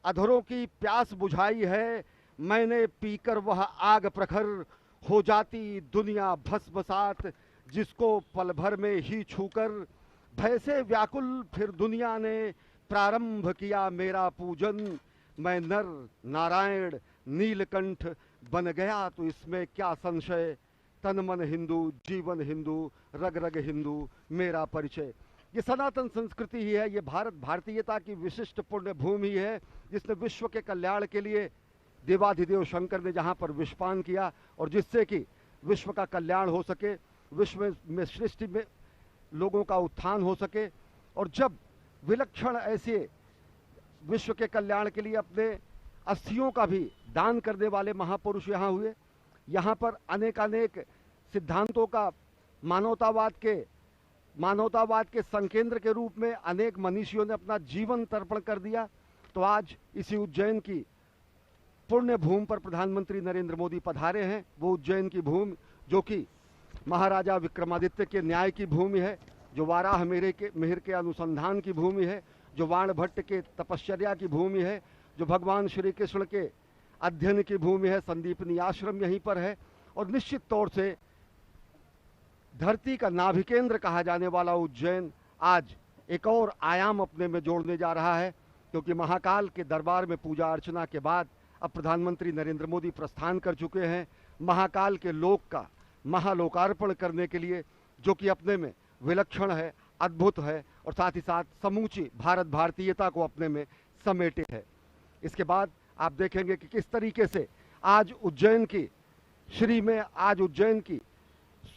अधरों की प्यास बुझाई है मैंने पीकर वह आग प्रखर, हो जाती दुनिया भस्मसात जिसको पल भर में ही छूकर, भय से व्याकुल फिर दुनिया ने प्रारंभ किया मेरा पूजन, मैं नर नारायण नीलकंठ बन गया तो इसमें क्या संशय, तन मन हिंदू जीवन हिंदू रग रग हिंदू मेरा परिचय। ये सनातन संस्कृति ही है, ये भारतीयता की विशिष्ट पुण्य भूमि है जिसने विश्व के कल्याण के लिए देवाधिदेव शंकर ने जहाँ पर विषपान किया और जिससे कि विश्व का कल्याण हो सके, विश्व में सृष्टि में लोगों का उत्थान हो सके। और जब विलक्षण ऐसे विश्व के कल्याण के लिए अपने अस्थियों का भी दान करने वाले महापुरुष यहाँ हुए, यहाँ पर अनेकानेक सिद्धांतों का मानवतावाद के संकेंद्र के रूप में अनेक मनीषियों ने अपना जीवन तर्पण कर दिया। तो आज इसी उज्जैन की पुण्य भूमि पर प्रधानमंत्री नरेंद्र मोदी पधारे हैं। वो उज्जैन की भूमि जो कि महाराजा विक्रमादित्य के न्याय की भूमि है, जो वाराह मिहिर के अनुसंधान की भूमि है, जो वाण भट्ट के तपश्चर्या की भूमि है, जो भगवान श्री कृष्ण के अध्ययन की भूमि है। संदीपनी आश्रम यहीं पर है और निश्चित तौर से धरती का नाभिकेंद्र कहा जाने वाला उज्जैन आज एक और आयाम अपने में जोड़ने जा रहा है, क्योंकि महाकाल के दरबार में पूजा अर्चना के बाद अब प्रधानमंत्री नरेंद्र मोदी प्रस्थान कर चुके हैं महाकाल के लोक का महालोकार्पण करने के लिए, जो कि अपने में विलक्षण है, अद्भुत है और साथ ही साथ समूची भारत भारतीयता को अपने में समेटे है। इसके बाद आप देखेंगे कि किस तरीके से आज उज्जैन की श्री में, आज उज्जैन की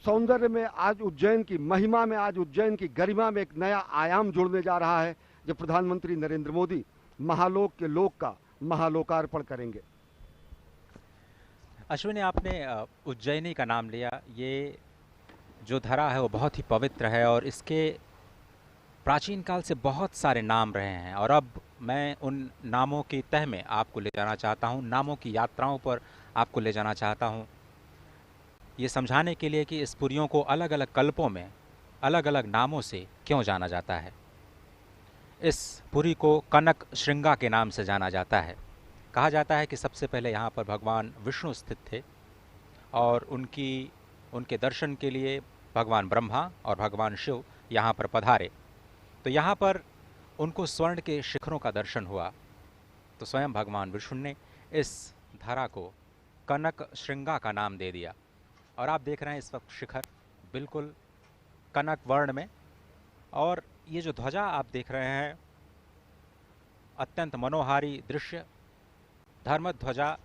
सौंदर्य में, आज उज्जैन की महिमा में, आज उज्जैन की गरिमा में एक नया आयाम जुड़ने जा रहा है, जब प्रधानमंत्री नरेंद्र मोदी महालोक के लोक का महालोकार्पण करेंगे। अश्विनी, आपने उज्जैनी का नाम लिया। ये जो धरा है वो बहुत ही पवित्र है और इसके प्राचीन काल से बहुत सारे नाम रहे हैं और अब मैं उन नामों की तह में आपको ले जाना चाहता हूँ, नामों की यात्राओं पर आपको ले जाना चाहता हूँ, ये समझाने के लिए कि इस पुरियों को अलग अलग कल्पों में अलग अलग नामों से क्यों जाना जाता है। इस पुरी को कनक श्रृंगा के नाम से जाना जाता है। कहा जाता है कि सबसे पहले यहाँ पर भगवान विष्णु स्थित थे और उनके दर्शन के लिए भगवान ब्रह्मा और भगवान शिव यहाँ पर पधारे, तो यहाँ पर उनको स्वर्ण के शिखरों का दर्शन हुआ, तो स्वयं भगवान विष्णु ने इस धरा को कनक श्रृंगा का नाम दे दिया। और आप देख रहे हैं इस वक्त शिखर बिल्कुल कनक वर्ण में, और ये जो ध्वजा आप देख रहे हैं अत्यंत मनोहारी दृश्य, धर्म ध्वजा।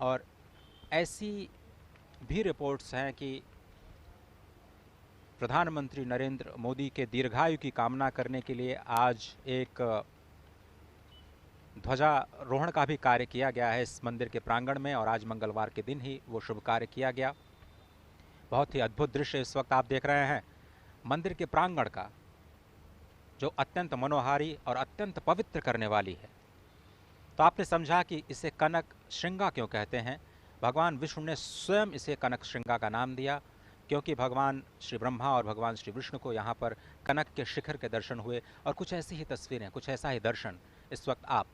और ऐसी भी रिपोर्ट्स हैं कि प्रधानमंत्री नरेंद्र मोदी के दीर्घायु की कामना करने के लिए आज एक ध्वजारोहण का भी कार्य किया गया है इस मंदिर के प्रांगण में, और आज मंगलवार के दिन ही वो शुभ कार्य किया गया। बहुत ही अद्भुत दृश्य इस वक्त आप देख रहे हैं मंदिर के प्रांगण का, जो अत्यंत मनोहारी और अत्यंत पवित्र करने वाली है। तो आपने समझा कि इसे कनक श्रृंगा क्यों कहते हैं। भगवान विष्णु ने स्वयं इसे कनक श्रृंगा का नाम दिया, क्योंकि भगवान श्री ब्रह्मा और भगवान श्री विष्णु को यहाँ पर कनक के शिखर के दर्शन हुए। और कुछ ऐसी ही तस्वीरें, कुछ ऐसा ही दर्शन इस वक्त आप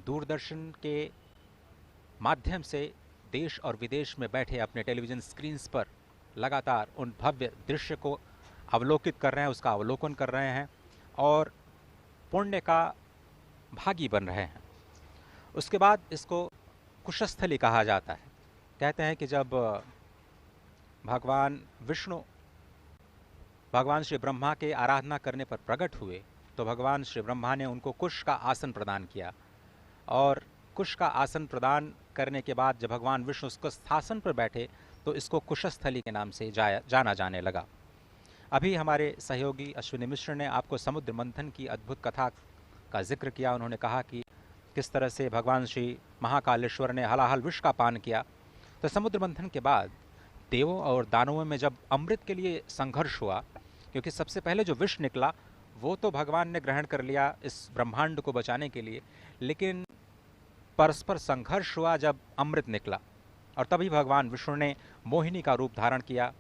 दूरदर्शन के माध्यम से देश और विदेश में बैठे अपने टेलीविज़न स्क्रीन्स पर लगातार उन भव्य दृश्य को अवलोकित कर रहे हैं, उसका अवलोकन कर रहे हैं और पुण्य का भागी बन रहे हैं। उसके बाद इसको कुशस्थली कहा जाता है। कहते हैं कि जब भगवान विष्णु भगवान श्री ब्रह्मा के आराधना करने पर प्रकट हुए, तो भगवान श्री ब्रह्मा ने उनको कुश का आसन प्रदान किया, और कुश का आसन प्रदान करने के बाद जब भगवान विष्णु उसको स्थासन पर बैठे, तो इसको कुशस्थली के नाम से जाना जाने लगा। अभी हमारे सहयोगी अश्विनी मिश्र ने आपको समुद्र मंथन की अद्भुत कथा का जिक्र किया। उन्होंने कहा कि किस तरह से भगवान श्री महाकालेश्वर ने हलाहल विष का पान किया। तो समुद्र मंथन के बाद देवों और दानवों में जब अमृत के लिए संघर्ष हुआ, क्योंकि सबसे पहले जो विष निकला वो तो भगवान ने ग्रहण कर लिया इस ब्रह्मांड को बचाने के लिए, लेकिन परस्पर संघर्ष हुआ जब अमृत निकला, और तभी भगवान विष्णु ने मोहिनी का रूप धारण किया।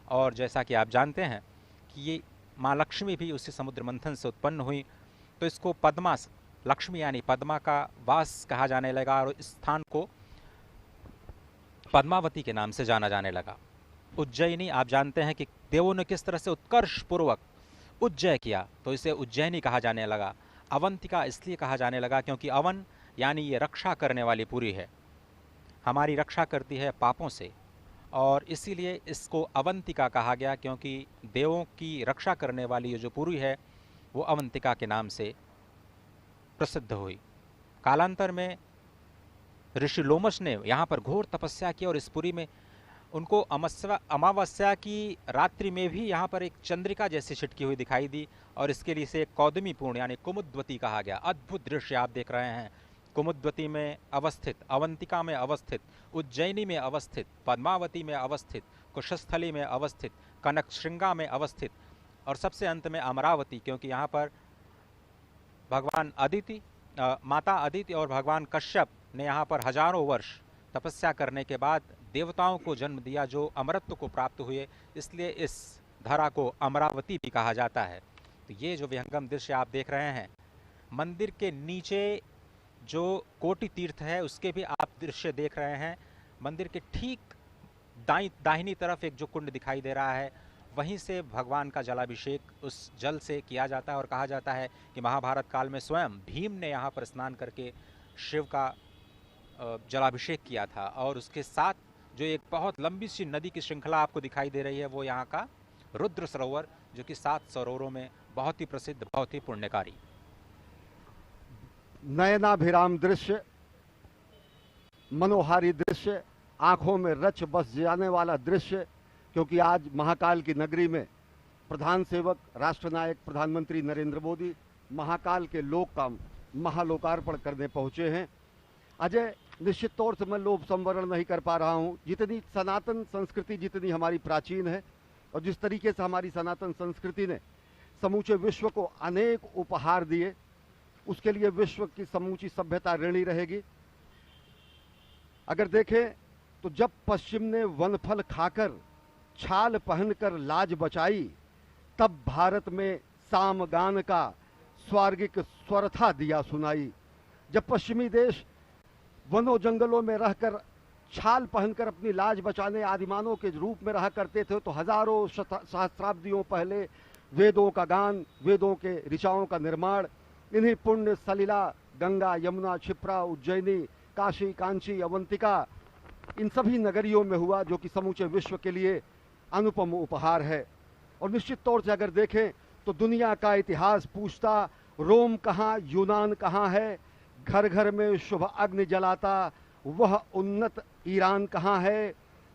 और जैसा कि आप जानते हैं कि ये माँ लक्ष्मी भी उसी समुद्र मंथन से उत्पन्न हुई, तो इसको पद्मा लक्ष्मी यानी पद्मा का वास कहा जाने लगा, और इस स्थान को पद्मावती के नाम से जाना जाने लगा। उज्जैनी, आप जानते हैं कि देवों ने किस तरह से उत्कर्ष पूर्वक उज्जय किया, तो इसे उज्जैनी कहा जाने लगा। अवंतिका इसलिए कहा जाने लगा क्योंकि अवन यानी ये रक्षा करने वाली पुरी है, हमारी रक्षा करती है पापों से, और इसीलिए इसको अवंतिका कहा गया, क्योंकि देवों की रक्षा करने वाली ये जो पुरी है वो अवंतिका के नाम से प्रसिद्ध हुई। कालांतर में ऋषि लोमश ने यहाँ पर घोर तपस्या की, और इस पुरी में उनको अमावस्या की रात्रि में भी यहाँ पर एक चंद्रिका जैसी छिटकी हुई दिखाई दी, और इसके लिए इसे कौदमी पूर्ण यानी कुमुद्वती कहा गया। अद्भुत दृश्य आप देख रहे हैं, कुमुद्वती में अवस्थित, अवंतिका में अवस्थित, उज्जैनी में अवस्थित, पद्मावती में अवस्थित, कुशस्थली में अवस्थित, कनक श्रृंगा में अवस्थित, और सबसे अंत में अमरावती, क्योंकि यहाँ पर भगवान अदिति, माता अदिति और भगवान कश्यप ने यहाँ पर हजारों वर्ष तपस्या करने के बाद देवताओं को जन्म दिया, जो अमरत्व को प्राप्त हुए, इसलिए इस धरा को अमरावती भी कहा जाता है। तो ये जो विहंगम दृश्य आप देख रहे हैं, मंदिर के नीचे जो कोटि तीर्थ है उसके भी आप दृश्य देख रहे हैं। मंदिर के ठीक दाहिनी तरफ एक जो कुंड दिखाई दे रहा है, वहीं से भगवान का जलाभिषेक उस जल से किया जाता है। और कहा जाता है कि महाभारत काल में स्वयं भीम ने यहाँ पर स्नान करके शिव का जलाभिषेक किया था। और उसके साथ जो एक बहुत लंबी सी नदी की श्रृंखला आपको दिखाई दे रही है, वो यहाँ का रुद्र सरोवर, जो कि 7 सरोवरों में बहुत ही प्रसिद्ध, बहुत ही पुण्यकारी। नयनाभिराम दृश्य, मनोहारी दृश्य, आंखों में रच बस जाने वाला दृश्य, क्योंकि आज महाकाल की नगरी में प्रधान सेवक राष्ट्रनायक प्रधानमंत्री नरेंद्र मोदी महाकाल के लोक का महालोकार्पण करने पहुंचे हैं। अजय, निश्चित तौर से मैं लोभ संवरण नहीं कर पा रहा हूं। जितनी सनातन संस्कृति जितनी हमारी प्राचीन है और जिस तरीके से हमारी सनातन संस्कृति ने समूचे विश्व को अनेक उपहार दिए, उसके लिए विश्व की समूची सभ्यता ऋणी रहेगी। अगर देखें तो जब पश्चिम ने वनफल खाकर छाल पहनकर लाज बचाई, तब भारत में सामगान का स्वर्गिक स्वर था दिया सुनाई। जब पश्चिमी देश वनों जंगलों में रहकर छाल पहनकर अपनी लाज बचाने आदिमानव के रूप में रहा करते थे, तो हजारों सहस्राब्दियों पहले वेदों का गान, वेदों के ऋचाओं का निर्माण इन्हीं पुण्य सलिला, गंगा, यमुना, क्षिप्रा, उज्जैनी, काशी, कांची, अवंतिका, इन सभी नगरियों में हुआ, जो कि समूचे विश्व के लिए अनुपम उपहार है। और निश्चित तौर से अगर देखें तो दुनिया का इतिहास पूछता, रोम कहाँ, यूनान कहाँ है, घर घर में शुभ अग्नि जलाता वह उन्नत ईरान कहाँ है,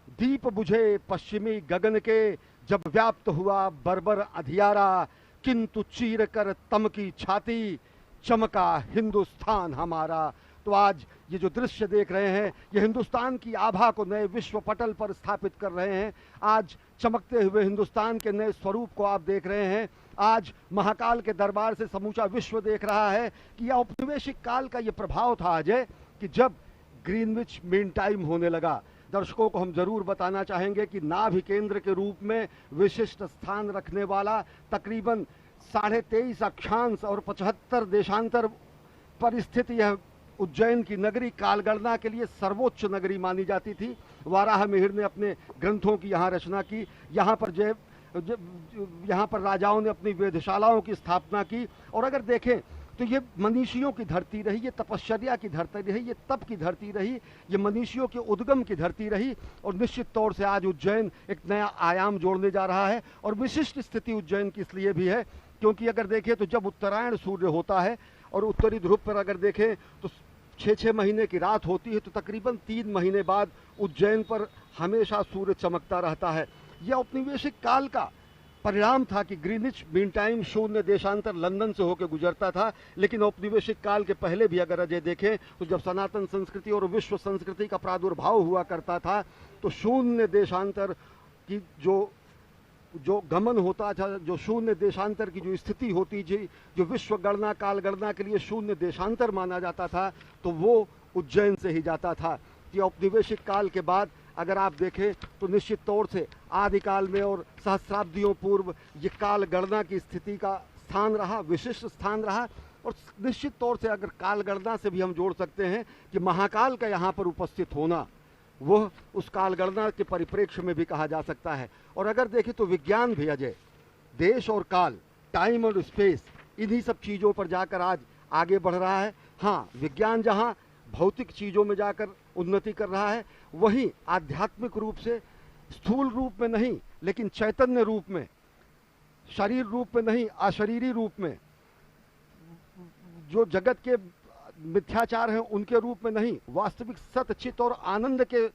दीप बुझे पश्चिमी गगन के जब व्याप्त हुआ बर्बर अधियारा, किंतु चीर कर तम की छाती चमका हिंदुस्तान हमारा। तो आज ये जो दृश्य देख रहे हैं, ये हिंदुस्तान की आभा को नए विश्व पटल पर स्थापित कर रहे हैं। आज चमकते हुए हिंदुस्तान के नए स्वरूप को आप देख रहे हैं। आज महाकाल के दरबार से समूचा विश्व देख रहा है कि यह औपनिवेशिक काल का ये प्रभाव था अजय, कि जब ग्रीनविच मीन टाइम होने लगा। दर्शकों को हम जरूर बताना चाहेंगे कि नाभि केंद्र के रूप में विशिष्ट स्थान रखने वाला तकरीबन 23.5 अक्षांश और 75 देशांतर पर स्थित यह उज्जैन की नगरी कालगणना के लिए सर्वोच्च नगरी मानी जाती थी। वाराह मिहिर ने अपने ग्रंथों की यहाँ रचना की। यहाँ पर राजाओं ने अपनी वेधशालाओं की स्थापना की। और अगर देखें तो ये मनीषियों की धरती रही, ये तपश्चर्या की धरती रही, ये तप की धरती रही, ये मनीषियों के उद्गम की धरती रही। और निश्चित तौर से आज उज्जैन एक नया आयाम जोड़ने जा रहा है। और विशिष्ट स्थिति उज्जैन की इसलिए भी है क्योंकि अगर देखें तो जब उत्तरायण सूर्य होता है और उत्तरी ध्रुव पर अगर देखें तो 6-6 महीने की रात होती है, तो तकरीबन 3 महीने बाद उज्जैन पर हमेशा सूर्य चमकता रहता है। यह औपनिवेशिक काल का परिणाम था कि ग्रीनिच मीन टाइम 0 देशांतर लंदन से होकर गुजरता था। लेकिन औपनिवेशिक काल के पहले भी अगर अजय देखें तो जब सनातन संस्कृति और विश्व संस्कृति का प्रादुर्भाव हुआ करता था, तो 0 देशांतर की जो गमन होता था, जो 0 देशांतर की जो स्थिति होती थी, जो विश्व गणना काल गणना के लिए 0 देशांतर माना जाता था, तो वो उज्जैन से ही जाता था। कि औपनिवेशिक काल के बाद अगर आप देखें तो निश्चित तौर से आदिकाल में और सहस्राब्दियों पूर्व ये काल गणना की स्थिति का स्थान रहा, विशिष्ट स्थान रहा। और निश्चित तौर से अगर काल गणना से भी हम जोड़ सकते हैं कि महाकाल का यहाँ पर उपस्थित होना, वह उस काल गणना के परिप्रेक्ष्य में भी कहा जा सकता है। और अगर देखें तो विज्ञान भी अजय देश और काल, टाइम और स्पेस, इन्हीं सब चीज़ों पर जाकर आज आगे बढ़ रहा है। हाँ, विज्ञान जहाँ भौतिक चीज़ों में जाकर उन्नति कर रहा है, वहीं आध्यात्मिक रूप से, स्थूल रूप में नहीं लेकिन चैतन्य रूप में, शरीर रूप में नहीं अशरीरी रूप में, जो जगत के मिथ्याचार हैं उनके रूप में नहीं, वास्तविक सत्य, चित और आनंद के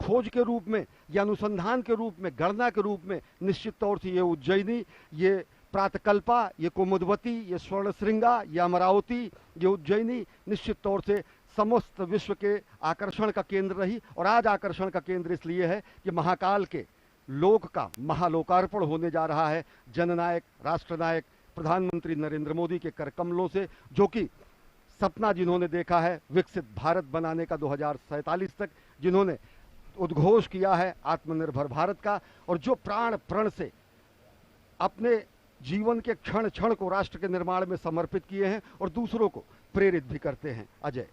खोज के रूप में या अनुसंधान के रूप में, गणना के रूप में निश्चित तौर से ये उज्जैनी, ये प्रातकल्पा, ये कुमुदवती, ये स्वर्णश्रृंगा, ये अमरावती, ये उज्जैनी निश्चित तौर से समस्त विश्व के आकर्षण का केंद्र रही। और आज आकर्षण का केंद्र इसलिए है कि महाकाल के लोक का महालोकार्पण होने जा रहा है जननायक राष्ट्रनायक प्रधानमंत्री नरेंद्र मोदी के कर कमलों से, जो कि सपना जिन्होंने देखा है विकसित भारत बनाने का 2047 तक, जिन्होंने उद्घोष किया है आत्मनिर्भर भारत का, और जो प्राण प्रण से अपने जीवन के क्षण क्षण को राष्ट्र के निर्माण में समर्पित किए हैं और दूसरों को प्रेरित भी करते हैं। अजय,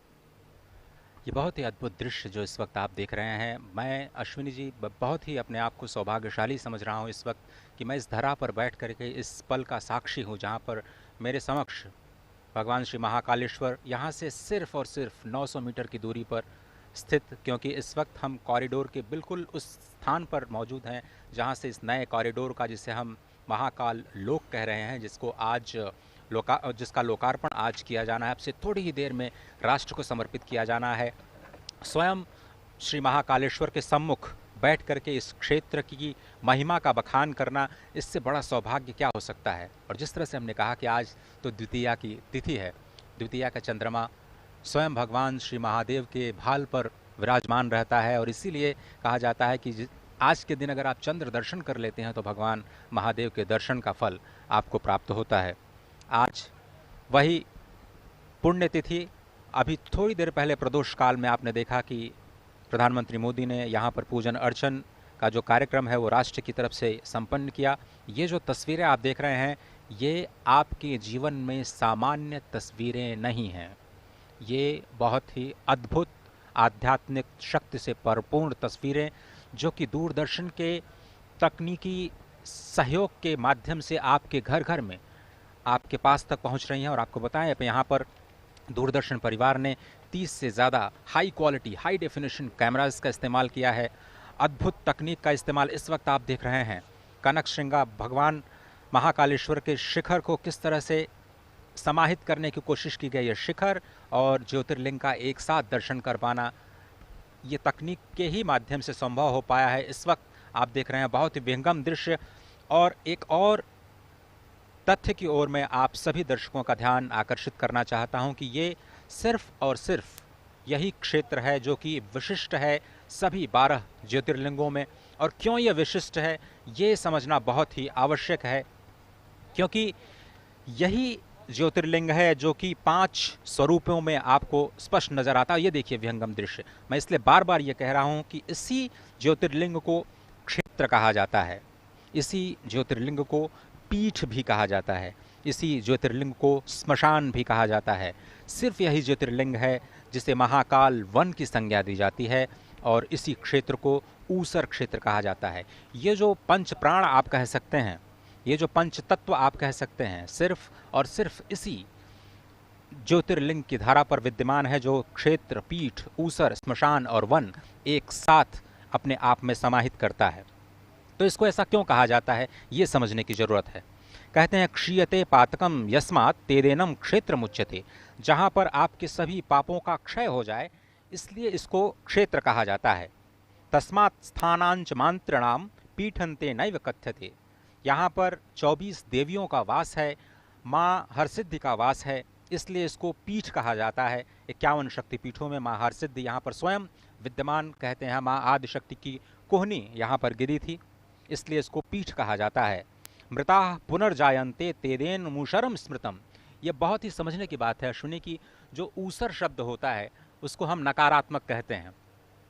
ये बहुत ही अद्भुत दृश्य जो इस वक्त आप देख रहे हैं, मैं अश्विनी जी बहुत ही अपने आप को सौभाग्यशाली समझ रहा हूँ इस वक्त कि मैं इस धरा पर बैठ करके इस पल का साक्षी हूँ जहाँ पर मेरे समक्ष भगवान श्री महाकालेश्वर यहाँ से सिर्फ और सिर्फ 900 मीटर की दूरी पर स्थित, क्योंकि इस वक्त हम कॉरिडोर के बिल्कुल उस स्थान पर मौजूद हैं जहाँ से इस नए कॉरिडोर का, जिसे हम महाकाल लोक कह रहे हैं, जिसका लोकार्पण आज किया जाना है, अब से थोड़ी ही देर में राष्ट्र को समर्पित किया जाना है। स्वयं श्री महाकालेश्वर के सम्मुख बैठ करके इस क्षेत्र की महिमा का बखान करना, इससे बड़ा सौभाग्य क्या हो सकता है। और जिस तरह से हमने कहा कि आज तो द्वितीया की तिथि है, द्वितीया का चंद्रमा स्वयं भगवान श्री महादेव के भाल पर विराजमान रहता है, और इसीलिए कहा जाता है कि आज के दिन अगर आप चंद्र दर्शन कर लेते हैं तो भगवान महादेव के दर्शन का फल आपको प्राप्त होता है। आज वही पुण्यतिथि, अभी थोड़ी देर पहले प्रदोष काल में आपने देखा कि प्रधानमंत्री मोदी ने यहाँ पर पूजन अर्चन का जो कार्यक्रम है वो राष्ट्र की तरफ से संपन्न किया। ये जो तस्वीरें आप देख रहे हैं, ये आपके जीवन में सामान्य तस्वीरें नहीं हैं, ये बहुत ही अद्भुत आध्यात्मिक शक्ति से परिपूर्ण तस्वीरें जो कि दूरदर्शन के तकनीकी सहयोग के माध्यम से आपके घर घर में आपके पास तक पहुंच रही हैं। और आपको बताएं, यहाँ पर दूरदर्शन परिवार ने 30 से ज़्यादा high quality high definition cameras का इस्तेमाल किया है। अद्भुत तकनीक का इस्तेमाल इस वक्त आप देख रहे हैं। कनक श्रृंगा भगवान महाकालेश्वर के शिखर को किस तरह से समाहित करने की कोशिश की गई है। शिखर और ज्योतिर्लिंग का एक साथ दर्शन कर पाना, ये तकनीक के ही माध्यम से संभव हो पाया है। इस वक्त आप देख रहे हैं बहुत ही विहंगम दृश्य। और एक और तथ्य की ओर मैं आप सभी दर्शकों का ध्यान आकर्षित करना चाहता हूं कि ये सिर्फ और सिर्फ यही क्षेत्र है जो कि विशिष्ट है सभी 12 ज्योतिर्लिंगों में। और क्यों ये विशिष्ट है ये समझना बहुत ही आवश्यक है, क्योंकि यही ज्योतिर्लिंग है जो कि 5 स्वरूपों में आपको स्पष्ट नजर आता है। ये देखिए विहंगम दृश्य, मैं इसलिए बार बार ये कह रहा हूँ कि इसी ज्योतिर्लिंग को क्षेत्र कहा जाता है, इसी ज्योतिर्लिंग को पीठ भी कहा जाता है, इसी ज्योतिर्लिंग को स्मशान भी कहा जाता है। सिर्फ यही ज्योतिर्लिंग है जिसे महाकाल वन की संज्ञा दी जाती है, और इसी क्षेत्र को ऊसर क्षेत्र कहा जाता है। ये जो पंच प्राण आप कह सकते हैं, ये जो पंच तत्व आप कह सकते हैं, सिर्फ और सिर्फ इसी ज्योतिर्लिंग की धारा पर विद्यमान है, जो क्षेत्र, पीठ, ऊसर, स्मशान और वन एक साथ अपने आप में समाहित करता है। तो इसको ऐसा क्यों कहा जाता है ये समझने की जरूरत है। कहते हैं क्षीयते पातकम यस्मात् तेदेनम क्षेत्र मुच्यते, जहाँ पर आपके सभी पापों का क्षय हो जाए इसलिए इसको क्षेत्र कहा जाता है। तस्मात् स्थानांच मांत्रणाम पीठन्ते नैव कथ्यते, यहाँ पर 24 देवियों का वास है, माँ हरसिद्धि का वास है, इसलिए इसको पीठ कहा जाता है। 51 शक्तिपीठों में माँ हरसिद्धि यहाँ पर स्वयं विद्यमान, कहते हैं माँ आदिशक्ति की कोहनी यहाँ पर गिरी थी, इसलिए इसको पीठ कहा जाता है। मृता पुनर्जायन्ते तेदेन मूषरम स्मृतम, ये बहुत ही समझने की बात है अश्विनी की। जो ऊसर शब्द होता है उसको हम नकारात्मक कहते हैं,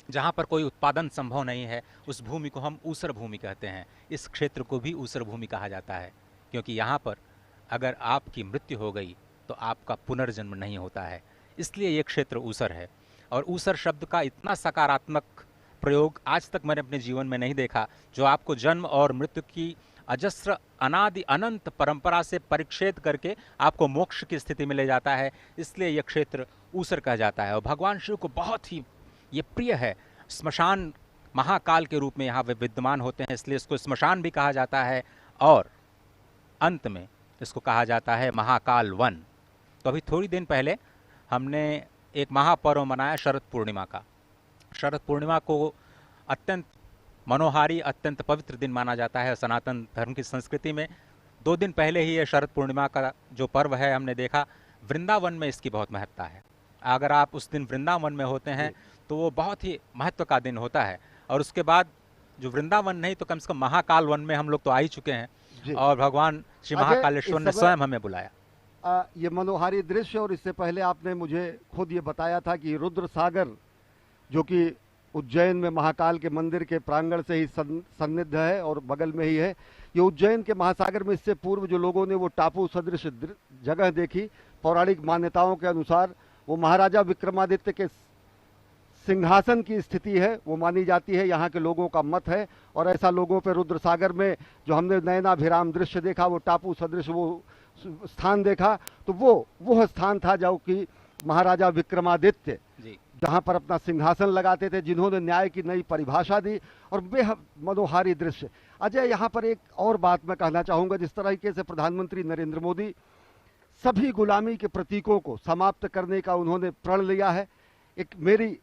जहाँ पर कोई उत्पादन संभव नहीं है उस भूमि को हम ऊसर भूमि कहते हैं। इस क्षेत्र को भी ऊसर भूमि कहा जाता है, क्योंकि यहाँ पर अगर आपकी मृत्यु हो गई तो आपका पुनर्जन्म नहीं होता है, इसलिए ये क्षेत्र ऊसर है। और ऊसर शब्द का इतना सकारात्मक प्रयोग आज तक मैंने अपने जीवन में नहीं देखा, जो आपको जन्म और मृत्यु की अजस्र अनादि अनंत परंपरा से परिच्छेद करके आपको मोक्ष की स्थिति में ले जाता है, इसलिए यह क्षेत्र ऊसर कहा जाता है। और भगवान शिव को बहुत ही ये प्रिय है, स्मशान महाकाल के रूप में यहाँ वे विद्यमान होते हैं, इसलिए इसको स्मशान भी कहा जाता है, और अंत में इसको कहा जाता है महाकाल वन। तो अभी थोड़ी दिन पहले हमने एक महापर्व मनाया शरद पूर्णिमा का। शरद पूर्णिमा को अत्यंत मनोहारी, अत्यंत पवित्र दिन माना जाता है सनातन धर्म की संस्कृति में। 2 दिन पहले ही ये शरद पूर्णिमा का जो पर्व है हमने देखा, वृंदावन में इसकी बहुत महत्ता है। अगर आप उस दिन वृंदावन में होते हैं तो वो बहुत ही महत्व का दिन होता है। और उसके बाद जो वृंदावन नहीं तो कम से कम महाकाल वन में हम लोग तो आ ही चुके हैं, और भगवान श्री महाकालेश्वर ने स्वयं हमें बुलाया। ये मनोहारी दृश्य, और इससे पहले आपने मुझे खुद ये बताया था कि रुद्र सागर जो कि उज्जैन में महाकाल के मंदिर के प्रांगण से ही सन्निध है और बगल में ही है। ये उज्जैन के महासागर में इससे पूर्व जो लोगों ने वो टापू सदृश जगह देखी, पौराणिक मान्यताओं के अनुसार वो महाराजा विक्रमादित्य के सिंहासन की स्थिति है, वो मानी जाती है, यहाँ के लोगों का मत है। और ऐसा लोगों पे रुद्र सागर में जो हमने नयनाभिराम दृश्य देखा, वो टापू सदृश वो स्थान देखा, तो वो स्थान था जो कि महाराजा विक्रमादित्य जहाँ पर अपना सिंहासन लगाते थे, जिन्होंने न्याय की नई परिभाषा दी और बेहद मनोहारी दृश्य। अजय, यहाँ पर एक और बात मैं कहना चाहूँगा, जिस तरीके से प्रधानमंत्री नरेंद्र मोदी सभी गुलामी के प्रतीकों को समाप्त करने का उन्होंने प्रण लिया है, एक मेरी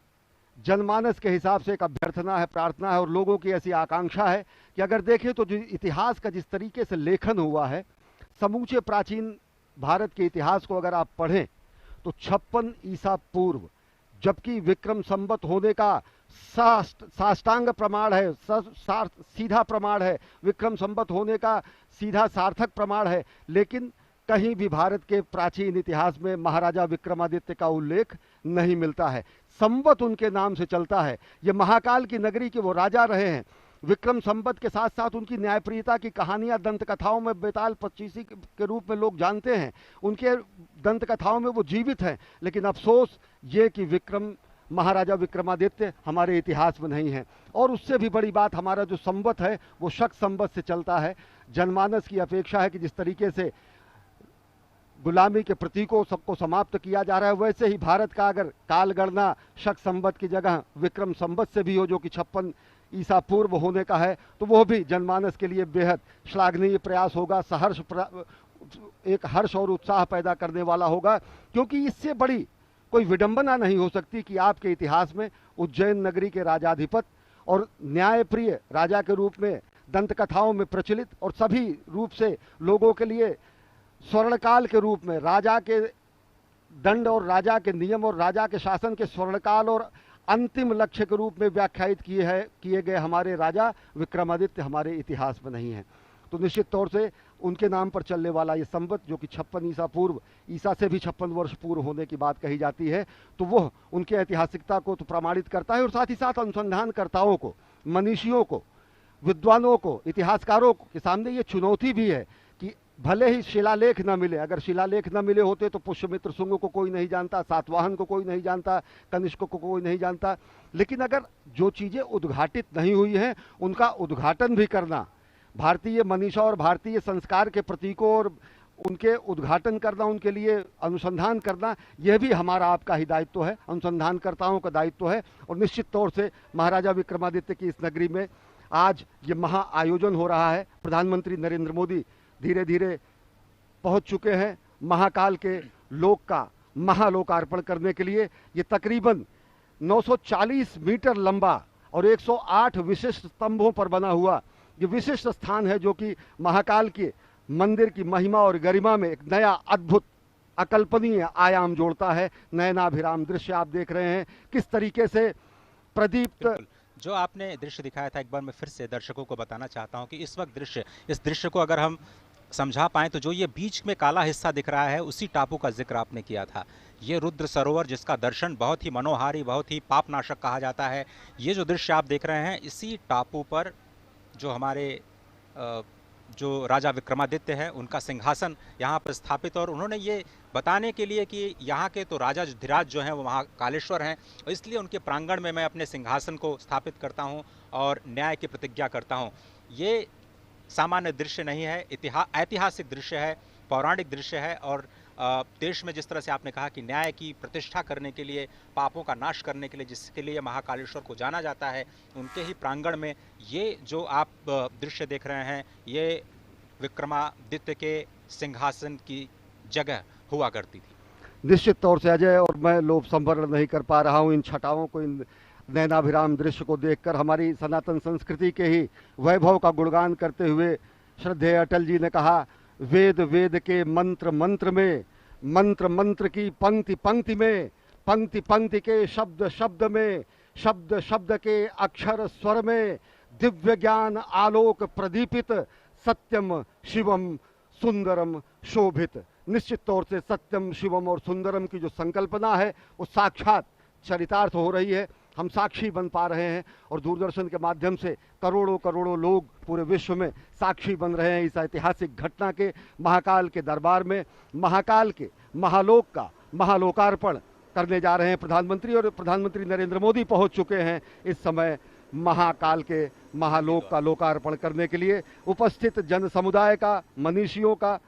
जनमानस के हिसाब से एक अभ्यर्थना है, प्रार्थना है और लोगों की ऐसी आकांक्षा है कि अगर देखें तो जो इतिहास का जिस तरीके से लेखन हुआ है, समूचे प्राचीन भारत के इतिहास को अगर आप पढ़ें तो 56 ईसा पूर्व, जबकि विक्रम संवत होने का साष्टांग प्रमाण है, सीधा प्रमाण है, विक्रम संवत होने का सीधा सार्थक प्रमाण है, लेकिन कहीं भी भारत के प्राचीन इतिहास में महाराजा विक्रमादित्य का उल्लेख नहीं मिलता है। संवत उनके नाम से चलता है। ये महाकाल की नगरी के वो राजा रहे हैं। विक्रम संवत के साथ साथ उनकी न्यायप्रियता की कहानियां दंत कथाओं में बेताल पच्चीसी के रूप में लोग जानते हैं, उनके दंत कथाओं में वो जीवित हैं। लेकिन अफसोस ये कि महाराजा विक्रमादित्य हमारे इतिहास में नहीं है। और उससे भी बड़ी बात, हमारा जो संवत है वो शक संवत से चलता है। जनमानस की अपेक्षा है कि जिस तरीके से गुलामी के प्रतीकों सबको समाप्त किया जा रहा है, वैसे ही भारत का अगर काल गणना शक संवत की जगह विक्रम संवत से भी हो, जो कि 56 ईसा पूर्व होने का है, तो वो भी जनमानस के लिए बेहद श्लाघनीय प्रयास होगा, एक हर्ष और उत्साह पैदा करने वाला होगा। क्योंकि इससे बड़ी कोई विडंबना नहीं हो सकती कि आपके इतिहास में उज्जैन नगरी के राजाधिपत और न्यायप्रिय राजा के रूप में दंत कथाओं में प्रचलित और सभी रूप से लोगों के लिए स्वर्णकाल के रूप में राजा के दंड और राजा के नियम और राजा के शासन के स्वर्णकाल और अंतिम लक्ष्य के रूप में व्याख्यायित किए गए हमारे राजा विक्रमादित्य हमारे इतिहास में नहीं है। तो निश्चित तौर से उनके नाम पर चलने वाला ये संवत, जो कि 56 ईसा पूर्व, ईसा से भी 56 वर्ष पूर्व होने की बात कही जाती है, तो वह उनके ऐतिहासिकता को तो प्रमाणित करता है और साथ ही साथ अनुसंधानकर्ताओं को, मनीषियों को, विद्वानों को, इतिहासकारों के सामने ये चुनौती भी है कि भले ही शिलालेख न मिले, अगर शिलालेख न मिले होते तो पुष्यमित्र शुंग को कोई नहीं जानता, सातवाहन को कोई नहीं जानता, कनिष्क को कोई नहीं जानता, लेकिन अगर जो चीज़ें उद्घाटित नहीं हुई हैं उनका उद्घाटन भी करना, भारतीय मनीषा और भारतीय संस्कार के प्रतीकों और उनके उद्घाटन करना, उनके लिए अनुसंधान करना, यह भी हमारा आपका ही दायित्व है, अनुसंधानकर्ताओं का दायित्व है। और निश्चित तौर से महाराजा विक्रमादित्य की इस नगरी में आज ये महा आयोजन हो रहा है। प्रधानमंत्री नरेंद्र मोदी धीरे धीरे पहुंच चुके हैं महाकाल के लोक का महालोकार्पण करने के लिए। ये तकरीबन 940 मीटर लंबा और 108 विशिष्ट स्तंभों पर बना हुआ ये विशिष्ट स्थान है, जो कि महाकाल के मंदिर की महिमा और गरिमा में एक नया अद्भुत अकल्पनीय आयाम जोड़ता है। नयनाभिराम दृश्य आप देख रहे हैं, किस तरीके से प्रदीप्त जो आपने दृश्य दिखाया था, एक बार मैं फिर से दर्शकों को बताना चाहता हूं कि इस वक्त इस दृश्य को अगर हम समझा पाएं तो जो ये बीच में काला हिस्सा दिख रहा है उसी टापू का जिक्र आपने किया था। ये रुद्र सरोवर, जिसका दर्शन बहुत ही मनोहारी, बहुत ही पापनाशक कहा जाता है, ये जो दृश्य आप देख रहे हैं, इसी टापू पर जो हमारे जो राजा विक्रमादित्य है उनका सिंहासन यहाँ पर स्थापित, और उन्होंने ये बताने के लिए कि यहाँ के तो राजा धीराज जो हैं वो महाकालेश्वर हैं, इसलिए उनके प्रांगण में मैं अपने सिंहासन को स्थापित करता हूँ और न्याय की प्रतिज्ञा करता हूँ। ये सामान्य दृश्य नहीं है, ऐतिहासिक दृश्य है, पौराणिक दृश्य है। और देश में जिस तरह से आपने कहा कि न्याय की प्रतिष्ठा करने के लिए, पापों का नाश करने के लिए जिसके लिए महाकालेश्वर को जाना जाता है, उनके ही प्रांगण में ये जो आप दृश्य देख रहे हैं, ये विक्रमादित्य के सिंहासन की जगह हुआ करती थी। निश्चित तौर से अजय, और मैं लोभ संवरण नहीं कर पा रहा हूँ इन छटाओं को, इन नयनाभिराम दृश्य को देखकर। हमारी सनातन संस्कृति के ही वैभव का गुणगान करते हुए श्रद्धेय अटल जी ने कहा, वेद वेद के मंत्र मंत्र में, मंत्र मंत्र की पंक्ति पंक्ति में, पंक्ति पंक्ति के शब्द शब्द में, शब्द शब्द के अक्षर स्वर में, दिव्य ज्ञान आलोक प्रदीपित, सत्यम शिवम सुंदरम शोभित। निश्चित तौर से सत्यम शिवम और सुंदरम की जो संकल्पना है वो साक्षात चरितार्थ हो रही है। हम साक्षी बन पा रहे हैं और दूरदर्शन के माध्यम से करोड़ों करोड़ों लोग पूरे विश्व में साक्षी बन रहे हैं इस ऐतिहासिक घटना के। महाकाल के दरबार में महाकाल के महालोक का महालोकार्पण करने जा रहे हैं प्रधानमंत्री, और प्रधानमंत्री नरेंद्र मोदी पहुंच चुके हैं इस समय महाकाल के महालोक का लोकार्पण करने के लिए। उपस्थित जन समुदाय का, मनीषियों का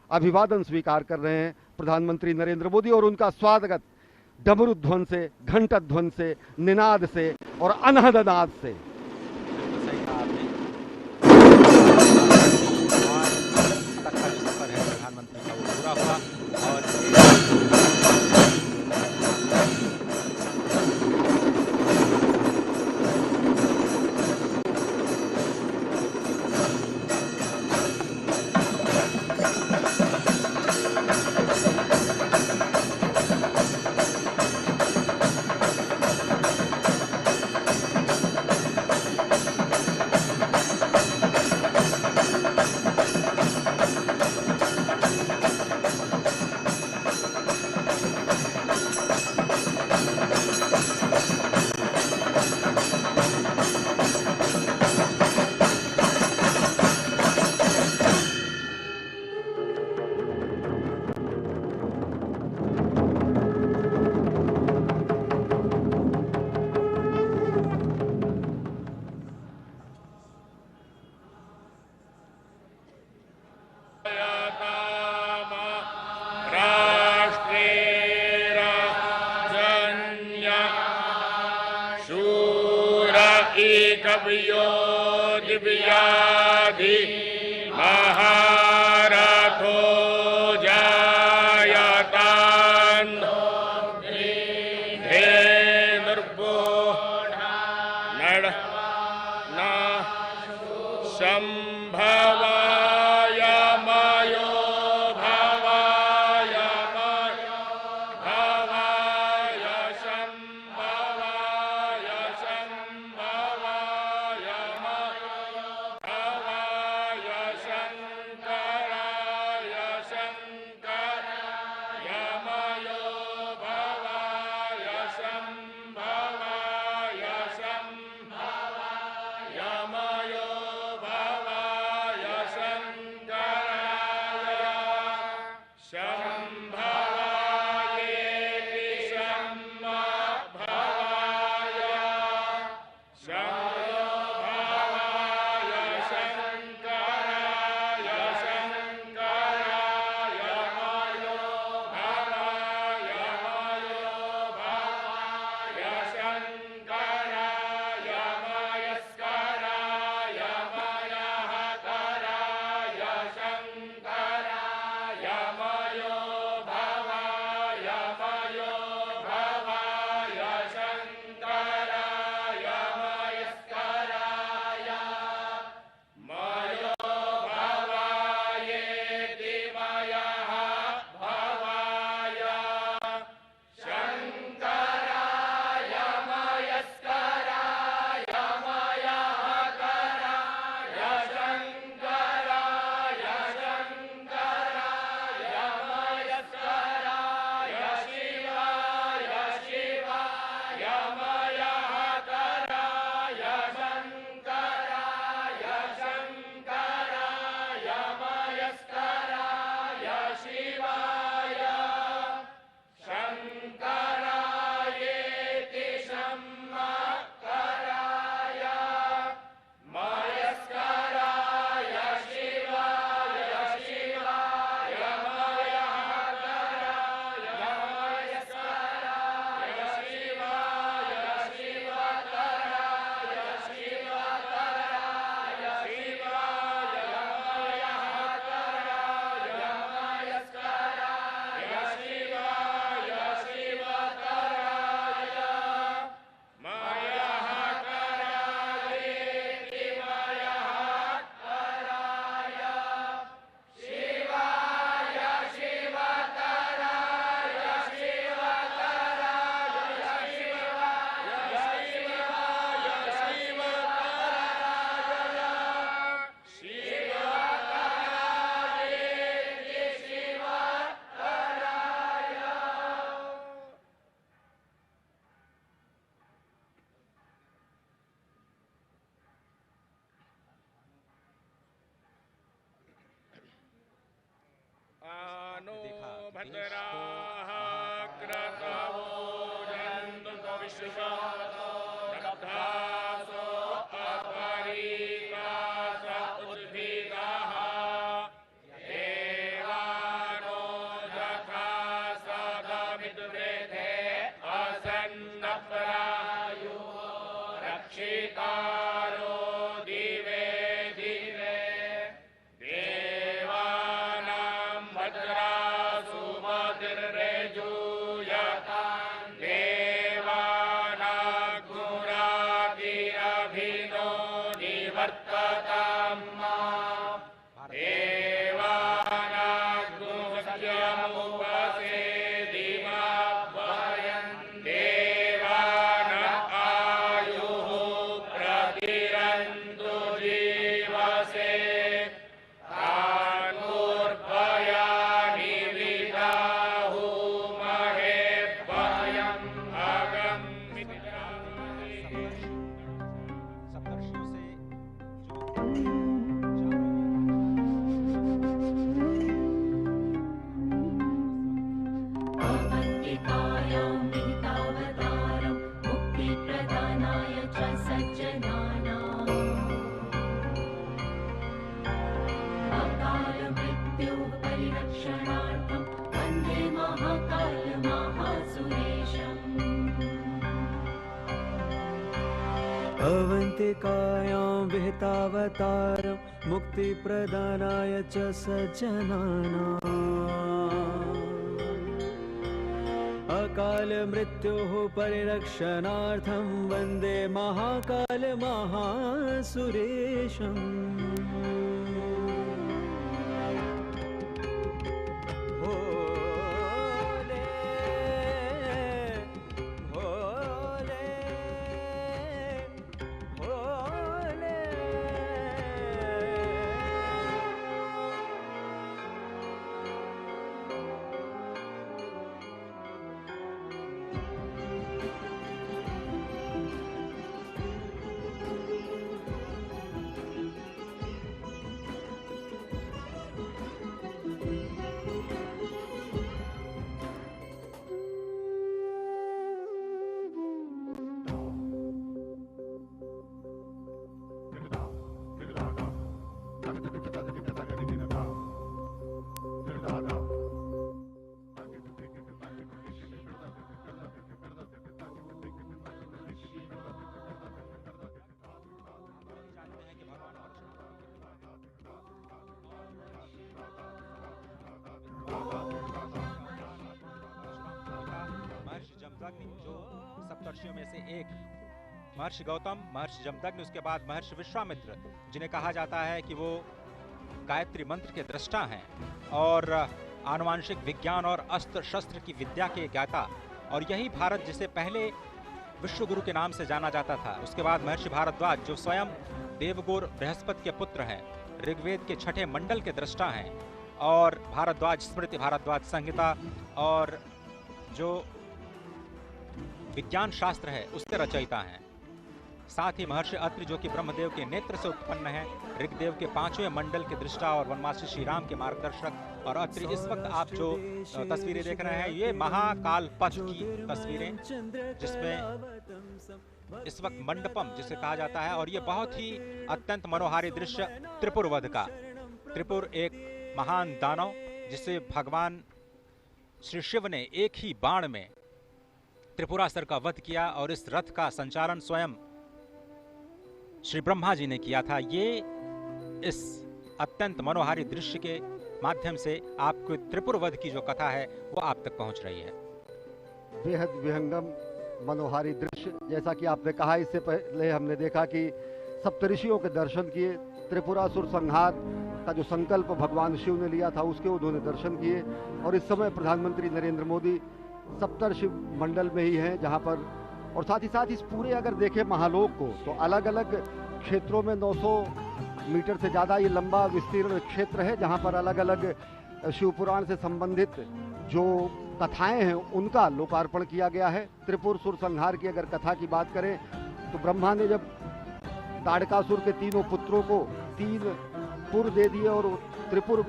अभिवादन स्वीकार कर रहे हैं प्रधानमंत्री नरेंद्र मोदी, और उनका स्वागत डमरू ध्वन से, घंटा ध्वन से, निनाद से और अनहद नाद से। सही कहा आपने। और तक का जो सफर है प्रधानमंत्री का वो पूरा हुआ और कवियो दिव्याधि महारथो जायतान धेनुर्भो नड़ न संभवाय मयो भवाय भवाय संभवाय संभवाय भवाय शंकराय शंकराय मयो भवाय संभवाय संभवाय मयो भवाय भद्राः क्रतवो जन्तु विश्वतो रब्धासो अपरीतास उद्भिदाः देवानो यथा सदमिद्रेधे असन्नप्रायो रक्षितारो दिवे दिवे देवानां भद्रासु मतिर्रेजूयतां देवानाग्मुराभिरभिनो निवर्ततां देवानाग्मुसत्यमुपसेदिमाभयं देवान आयुः प्रतिरन्तु जीवसे तान्मूर्भयानि विदाहु महे भयम् अगम्यते। सप्तर्षियों से अवन्तिकायां विहितावतारं मुक्तिप्रदानाय च सज्जनानाम् अकालमृत्योः परिरक्षणार्थं वन्दे महाकालमहासुरेशम् अवन्तिकायां विहितावतारं मुक्तिप्रदानाय च सज्जनानाम् अकालमृत्योः परिरक्षणार्थं वन्दे महाकालमहासुरेशम् भोले भोले भोले। महर्षि जमदग्नि जो सप्तर्षियों में से एक महर्षि गौतम, महर्षि जमदग्नि, उसके बाद महर्षि विश्वामित्र, जिन्हें कहा जाता है कि वो गायत्री मंत्र के दृष्टा हैं और आनुवांशिक विज्ञान और अस्त्र शस्त्र की विद्या के ज्ञाता, और यही भारत जिसे पहले विश्वगुरु के नाम से जाना जाता था। उसके बाद महर्षि भारद्वाज जो स्वयं देवगुरु बृहस्पति के पुत्र हैं, ऋग्वेद के छठे मंडल के दृष्टा हैं, और भारद्वाज स्मृति, भारद्वाज संहिता और जो विज्ञान शास्त्र है उसके रचयिता हैं। साथ ही महर्षि अत्रि जो कि ब्रह्मदेव के नेत्र से उत्पन्न है, ऋग्वेद के 5वें मंडल के दृष्टा और वनवासी श्री राम के मार्गदर्शक। और अत्रि, इस वक्त आप जो तस्वीरें देख रहे हैं ये महाकाल पथ की तस्वीरें, जिसमें इस वक्त मंडपम जिसे कहा जाता है, और ये बहुत ही अत्यंत मनोहारी दृश्य त्रिपुर वध का। त्रिपुर एक महान दानव जिसे भगवान श्री शिव ने एक ही बाण में त्रिपुरासुर का वध किया, और इस रथ का संचालन स्वयं श्री ब्रह्मा जी ने किया था। ये इस अत्यंत मनोहारी दृश्य के माध्यम से आपको त्रिपुर वध की जो कथा है वो आप तक पहुंच रही है। बेहद विहंगम मनोहारी दृश्य, जैसा कि आपने कहा, इससे पहले हमने देखा कि सप्तऋषियों के दर्शन किए, त्रिपुरासुर संहार का जो संकल्प भगवान शिव ने लिया था उसके उन्होंने दर्शन किए, और इस समय प्रधानमंत्री नरेंद्र मोदी सप्तर्षि मंडल में ही हैं जहां पर, और साथ ही साथ इस पूरे अगर देखें महालोक को तो अलग अलग क्षेत्रों में 900 मीटर से ज़्यादा ये लंबा विस्तीर्ण क्षेत्र है जहां पर अलग अलग शिव पुराण से संबंधित जो कथाएं हैं उनका लोकार्पण किया गया है। त्रिपुरासुर संहार की अगर कथा की बात करें तो ब्रह्मा ने जब ताड़कासुर के तीनों पुत्रों को 3 पुर दे दिए और त्रिपुर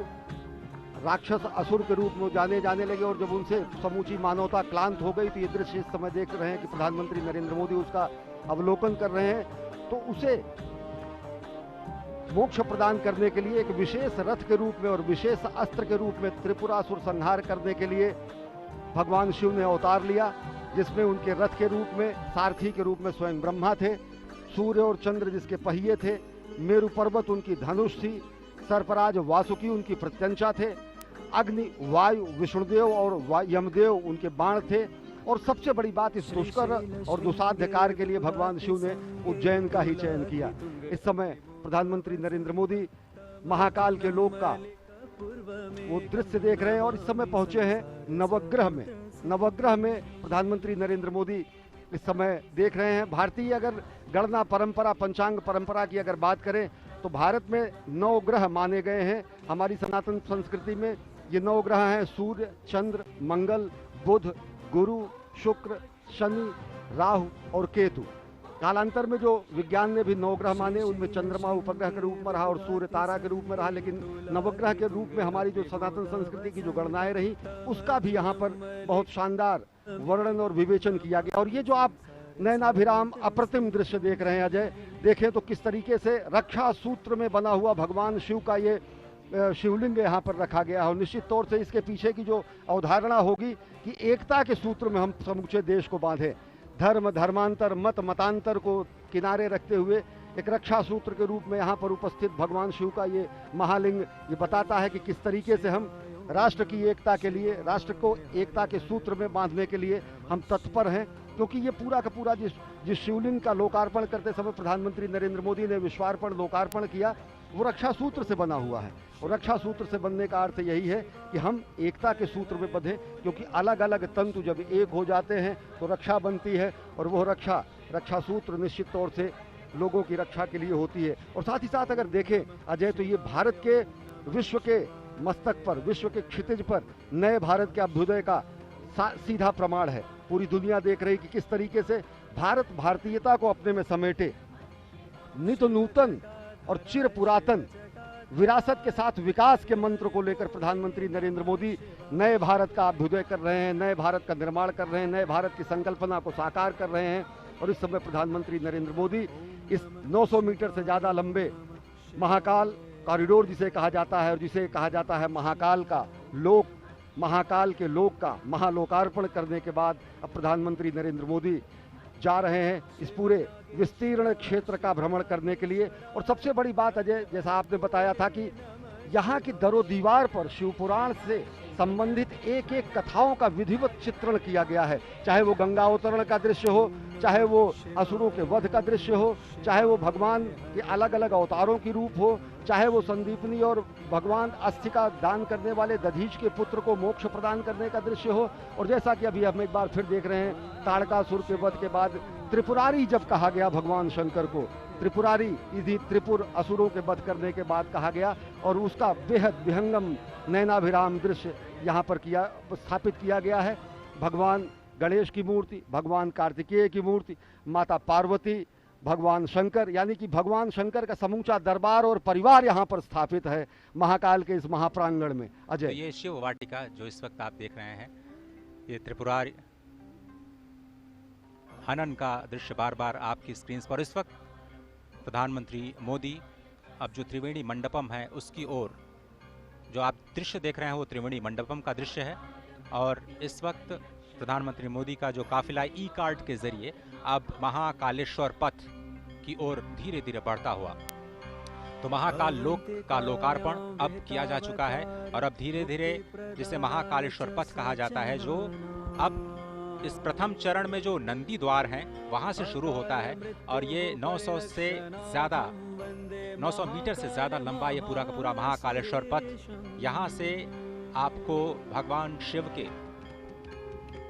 राक्षस असुर के रूप में जाने लगे और जब उनसे समूची मानवता क्लांत हो गई, तो ये दृश्य इस समय देख रहे हैं कि प्रधानमंत्री नरेंद्र मोदी उसका अवलोकन कर रहे हैं। तो उसे मोक्ष प्रदान करने के लिए एक विशेष रथ के रूप में और विशेष अस्त्र के रूप में त्रिपुरासुर संहार करने के लिए भगवान शिव ने अवतार लिया, जिसमें उनके रथ के रूप में सारथी के रूप में स्वयं ब्रह्मा थे, सूर्य और चंद्र जिसके पहिए थे, मेरु पर्वत उनकी धनुष थी, सर्पराज वासुकी उनकी प्रत्यंचा थे, अग्नि वायु विष्णुदेव और यमदेव उनके बाण थे। और सबसे बड़ी बात, इस दुष्कर और दुसाध्य कार्य के लिए भगवान शिव ने उज्जैन का ही चयन किया। इस समय प्रधानमंत्री नरेंद्र मोदी महाकाल के लोक का वो दृश्य देख रहे हैं और इस समय पहुंचे हैं नवग्रह में। नवग्रह में प्रधानमंत्री नरेंद्र मोदी इस समय देख रहे हैं। भारतीय अगर गणना परंपरा, पंचांग परंपरा की अगर बात करें तो भारत में 9 ग्रह माने गए हैं। हमारी सनातन संस्कृति में ये 9 ग्रह हैं: सूर्य, चंद्र, मंगल, बुध, गुरु, शुक्र, शनि, राहु और केतु। कालांतर में जो विज्ञान ने भी 9 ग्रह माने, उनमें चंद्रमा उपग्रह के रूप में रहा और सूर्य तारा के रूप में रहा, लेकिन नवग्रह के रूप में हमारी जो सनातन संस्कृति की जो गणनाएं रही, उसका भी यहाँ पर बहुत शानदार वर्णन और विवेचन किया गया। और ये जो आप नयनाभिराम अप्रतिम दृश्य देख रहे हैं अजय, देखें तो किस तरीके से रक्षा सूत्र में बना हुआ भगवान शिव का ये शिवलिंग यहाँ पर रखा गया है। और निश्चित तौर से इसके पीछे की जो अवधारणा होगी कि एकता के सूत्र में हम समूचे देश को बांधे, धर्म धर्मांतर मत मतांतर को किनारे रखते हुए एक रक्षा सूत्र के रूप में यहाँ पर उपस्थित भगवान शिव का ये महालिंग ये बताता है कि किस तरीके से हम राष्ट्र की एकता के लिए, राष्ट्र को एकता के सूत्र में बांधने के लिए हम तत्पर हैं। क्योंकि ये पूरा का पूरा जिस शिवलिंग का लोकार्पण करते समय प्रधानमंत्री नरेंद्र मोदी ने विश्वार्पण लोकार्पण किया, वो रक्षा सूत्र से बना हुआ है। और रक्षा सूत्र से बनने का अर्थ यही है कि हम एकता के सूत्र में बंधे, क्योंकि अलग अलग तंतु जब एक हो जाते हैं तो रक्षा बनती है। और वो रक्षा सूत्र निश्चित तौर से लोगों की रक्षा के लिए होती है। और साथ ही साथ अगर देखें अजय, तो ये भारत के विश्व के मस्तक पर, विश्व के क्षितिज पर नए भारत के अभ्युदय का सीधा प्रमाण है। पूरी दुनिया देख रही कि किस तरीके से भारत भारतीयता को अपने में समेटे, नित नूतन और चिर पुरातन विरासत के साथ विकास के मंत्र को लेकर प्रधानमंत्री नरेंद्र मोदी नए भारत का अभ्युदय कर रहे हैं, नए भारत का निर्माण कर रहे हैं, नए भारत की संकल्पना को साकार कर रहे हैं। और इस समय प्रधानमंत्री नरेंद्र मोदी इस 900 मीटर से ज़्यादा लंबे महाकाल कॉरिडोर जिसे कहा जाता है, और जिसे कहा जाता है महाकाल का लोक, महाकाल के लोक का महालोकार्पण करने के बाद अब प्रधानमंत्री नरेंद्र मोदी जा रहे हैं इस पूरे विस्तीर्ण क्षेत्र का भ्रमण करने के लिए। और सबसे बड़ी बात अजय, जैसा आपने बताया था कि यहाँ की दरो दीवार पर शिवपुराण से संबंधित एक एक कथाओं का विधिवत चित्रण किया गया है। चाहे वो गंगा अवतरण का दृश्य हो, चाहे वो असुरों के वध का दृश्य हो, चाहे वो भगवान के अलग अलग अवतारों की रूप हो, चाहे वो संदीपनी और भगवान अस्थि का दान करने वाले दधीच के पुत्र को मोक्ष प्रदान करने का दृश्य हो। और जैसा कि अभी हम एक बार फिर देख रहे हैं, ताड़कासुर के वध के बाद त्रिपुरारी जब कहा गया भगवान शंकर को, त्रिपुरारी इधि त्रिपुर असुरों के वध करने के बाद कहा गया, और उसका बेहद विहंगम नयनाभिराम दृश्य यहाँ पर स्थापित किया गया है। भगवान गणेश की मूर्ति, भगवान कार्तिकेय की मूर्ति, माता पार्वती, भगवान शंकर, यानी कि भगवान शंकर का समूचा दरबार और परिवार यहाँ पर स्थापित है महाकाल के इस महाप्रांगण में। अजय, तो ये शिव वाटिका जो इस वक्त आप देख रहे हैं, ये त्रिपुरारी हनन का दृश्य बार बार आपकी स्क्रीन पर। इस वक्त प्रधानमंत्री मोदी अब जो त्रिवेणी मंडपम है उसकी ओर, जो आप दृश्य देख रहे हैं वो त्रिवेणी मंडपम का दृश्य है। और इस वक्त प्रधानमंत्री मोदी का जो काफिला ई कार्ट के जरिए अब महाकालेश्वर पथ की ओर धीरे धीरे बढ़ता हुआ, तो महाकाल लोक का लोकार्पण अब किया जा चुका है। और अब धीरे धीरे जिसे महाकालेश्वर पथ कहा जाता है, जो अब इस प्रथम चरण में जो नंदी द्वार हैं वहां से शुरू होता है, और ये 900 मीटर से ज्यादा लंबा ये पूरा का पूरा महाकालेश्वर पथ, यहाँ से आपको भगवान शिव के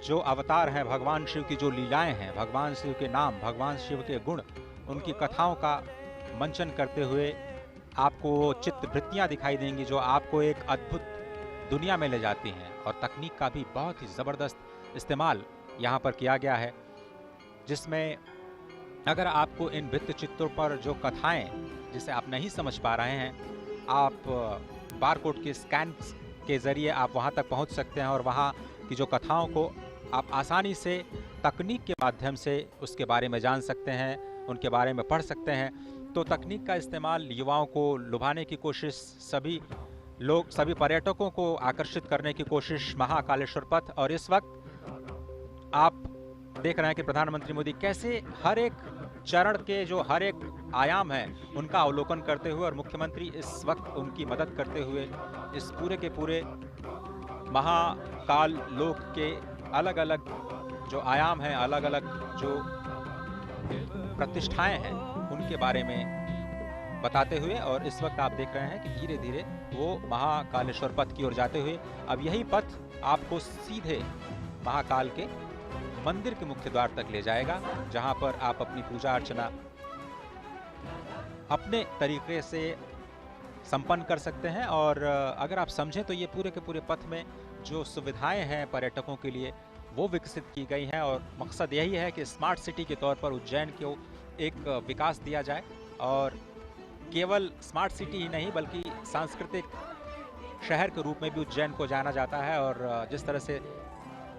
जो अवतार हैं, भगवान शिव की जो लीलाएं हैं, भगवान शिव के नाम, भगवान शिव के गुण, उनकी कथाओं का मंचन करते हुए आपको चित्रवृत्तियां दिखाई देंगी जो आपको एक अद्भुत दुनिया में ले जाती हैं। और तकनीक का भी बहुत ही ज़बरदस्त इस्तेमाल यहाँ पर किया गया है, जिसमें अगर आपको इन भित्ति चित्रों पर जो कथाएं जिसे आप नहीं समझ पा रहे हैं, आप बारकोड के स्कैन के ज़रिए आप वहाँ तक पहुँच सकते हैं और वहाँ की जो कथाओं को आप आसानी से तकनीक के माध्यम से उसके बारे में जान सकते हैं, उनके बारे में पढ़ सकते हैं। तो तकनीक का इस्तेमाल युवाओं को लुभाने की कोशिश, सभी पर्यटकों को आकर्षित करने की कोशिश महाकालेश्वर पथ। और इस वक्त आप देख रहे हैं कि प्रधानमंत्री मोदी कैसे हर एक चरण के जो हर एक आयाम हैं उनका अवलोकन करते हुए और मुख्यमंत्री इस वक्त उनकी मदद करते हुए इस पूरे के पूरे महाकाल लोक के अलग अलग जो आयाम हैं, अलग अलग जो प्रतिष्ठाएं हैं उनके बारे में बताते हुए, और इस वक्त आप देख रहे हैं कि धीरे धीरे वो महाकालेश्वर पथ की ओर जाते हुए अब यही पथ आपको सीधे महाकाल के मंदिर के मुख्य द्वार तक ले जाएगा, जहां पर आप अपनी पूजा अर्चना अपने तरीके से संपन्न कर सकते हैं। और अगर आप समझें तो ये पूरे के पूरे पथ में जो सुविधाएं हैं पर्यटकों के लिए वो विकसित की गई हैं, और मकसद यही है कि स्मार्ट सिटी के तौर पर उज्जैन को एक विकास दिया जाए, और केवल स्मार्ट सिटी ही नहीं बल्कि सांस्कृतिक शहर के रूप में भी उज्जैन को जाना जाता है। और जिस तरह से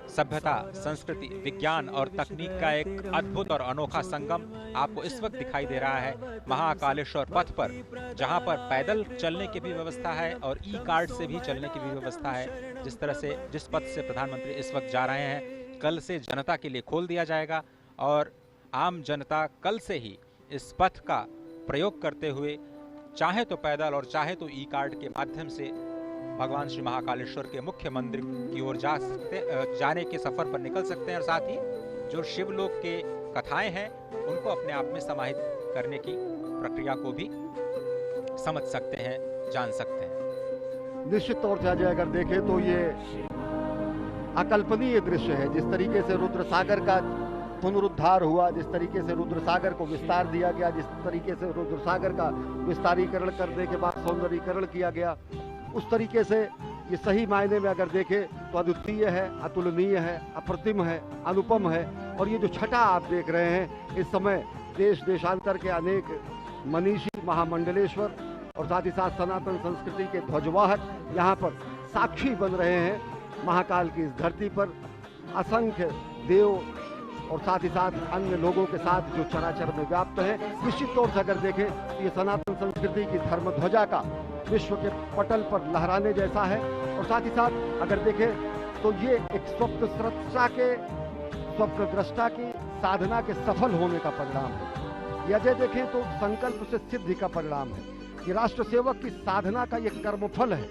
सभ्यता, संस्कृति, विज्ञान और तकनीक का एक अद्भुत और अनोखा संगम आपको इस वक्त दिखाई दे रहा है महाकालेश्वर पथ पर, जहां पर पैदल चलने की भी व्यवस्था है और ई कार्ड से भी चलने की भी व्यवस्था है। जिस पथ से प्रधानमंत्री इस वक्त जा रहे हैं, कल से जनता के लिए खोल दिया जाएगा, और आम जनता कल से ही इस पथ का प्रयोग करते हुए चाहे तो पैदल और चाहे तो ई कार्ड के माध्यम से भगवान श्री महाकालेश्वर के मुख्य मंदिर की ओर जाने के सफर पर निकल सकते हैं, और साथ ही जो शिवलोक के कथाएं हैं उनको अपने आप में समाहित करने की प्रक्रिया को भी समझ सकते हैं, जान सकते हैं। निश्चित तौर से अजय अगर देखें तो ये अकल्पनीय दृश्य है। जिस तरीके से रुद्र सागर का पुनरुद्धार हुआ, जिस तरीके से रुद्र सागर को विस्तार दिया गया, जिस तरीके से रुद्र सागर का विस्तारीकरण करने के बाद सौंदर्यीकरण किया गया, उस तरीके से ये सही मायने में अगर देखें तो अद्वितीय है, अतुलनीय है, अप्रतिम है, अनुपम है। और ये जो छटा आप देख रहे हैं, इस समय देश देशांतर के अनेक मनीषी, महामंडलेश्वर और साथ ही साथ सनातन संस्कृति के ध्वजवाहक यहाँ पर साक्षी बन रहे हैं। महाकाल की इस धरती पर असंख्य देव और साथ ही साथ अन्य लोगों के साथ जो चराचर में व्याप्त है। निश्चित तौर से अगर देखें तो ये सनातन संस्कृति की धर्म ध्वजा का विश्व के पटल पर लहराने जैसा है। और साथ ही साथ अगर देखें तो ये एक स्वप्न दृष्टा की साधना के सफल होने का परिणाम है। यह देखें तो संकल्प से सिद्धि का परिणाम है। ये राष्ट्र सेवक की साधना का ये कर्मफल है।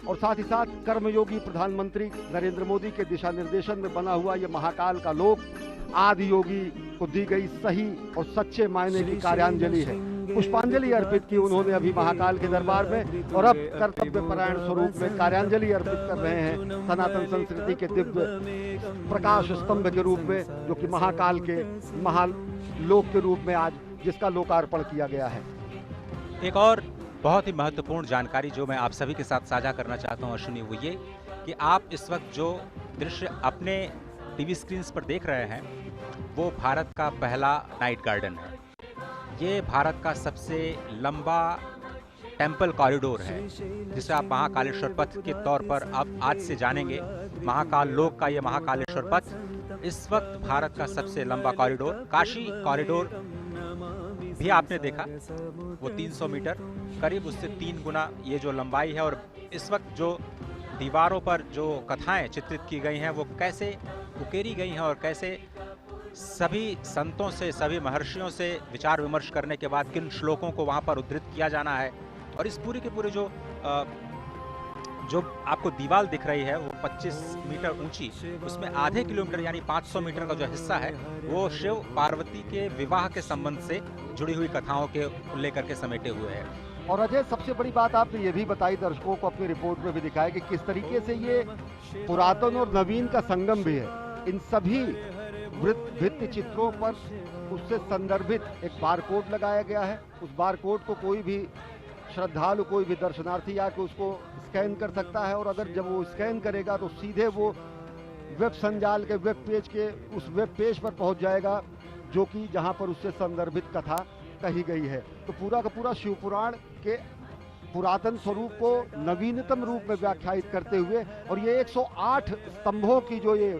और साथ ही साथ कर्मयोगी प्रधानमंत्री नरेंद्र मोदी के दिशा निर्देशन में बना हुआ ये महाकाल का लोक आदि योगी को दी गई सही और सच्चे मायने की कार्यांजलि है। पुष्पांजलि अर्पित की उन्होंने अभी महाकाल के दरबार में, और अब कर्तव्य परायण स्वरूप में कार्यांजलि अर्पित कर रहे हैं सनातन संस्कृति के दिव्य प्रकाश स्तंभ के रूप में, जो कि महाकाल के महालोक के रूप में आज जिसका लोकार्पण किया गया है। एक और बहुत ही महत्वपूर्ण जानकारी जो मैं आप सभी के साथ साझा करना चाहता हूँ अश्विनी, वो ये कि आप इस वक्त जो दृश्य अपने टीवी स्क्रीन पर देख रहे हैं वो भारत का पहला नाइट गार्डन है। ये भारत का सबसे लंबा टेम्पल कॉरिडोर है, जिसे आप महाकालेश्वर पथ के तौर पर अब आज से जानेंगे। महाकाल लोक का ये महाकालेश्वर पथ इस वक्त भारत का सबसे लंबा कॉरिडोर, काशी कॉरिडोर भी आपने देखा, वो 300 मीटर करीब उससे 3 गुना ये जो लंबाई है। और इस वक्त जो दीवारों पर जो कथाएं चित्रित की गई हैं वो कैसे उकेरी गई हैं, और कैसे सभी संतों से, सभी महर्षियों से विचार विमर्श करने के बाद किन श्लोकों को वहाँ पर उद्धृत किया जाना है। और इस पूरे के पूरे जो आपको दीवार दिख रही है वो 25 मीटर ऊंची, उसमें आधे किलोमीटर यानी 500 मीटर का जो हिस्सा है वो शिव पार्वती के विवाह के संबंध से जुड़ी हुई कथाओं के लेकर के समेटे हुए है। और अजय, सबसे बड़ी बात आपने ये भी बताई, दर्शकों को अपनी रिपोर्ट में भी दिखाया कि किस तरीके से ये पुरातन और नवीन का संगम भी है। इन सभी भित्ति चित्रों पर उससे संदर्भित एक बारकोड लगाया गया है। उस बारकोड को कोई भी श्रद्धालु, कोई भी दर्शनार्थी आके उसको स्कैन कर सकता है, और अगर जब वो स्कैन करेगा तो सीधे वो वेब संजाल के वेब पेज के उस वेब पेज पर पहुंच जाएगा, जो कि जहां पर उससे संदर्भित कथा कही गई है। तो पूरा का पूरा शिवपुराण के पुरातन स्वरूप को नवीनतम रूप में व्याख्यायित करते हुए, और ये 108 स्तंभों की जो ये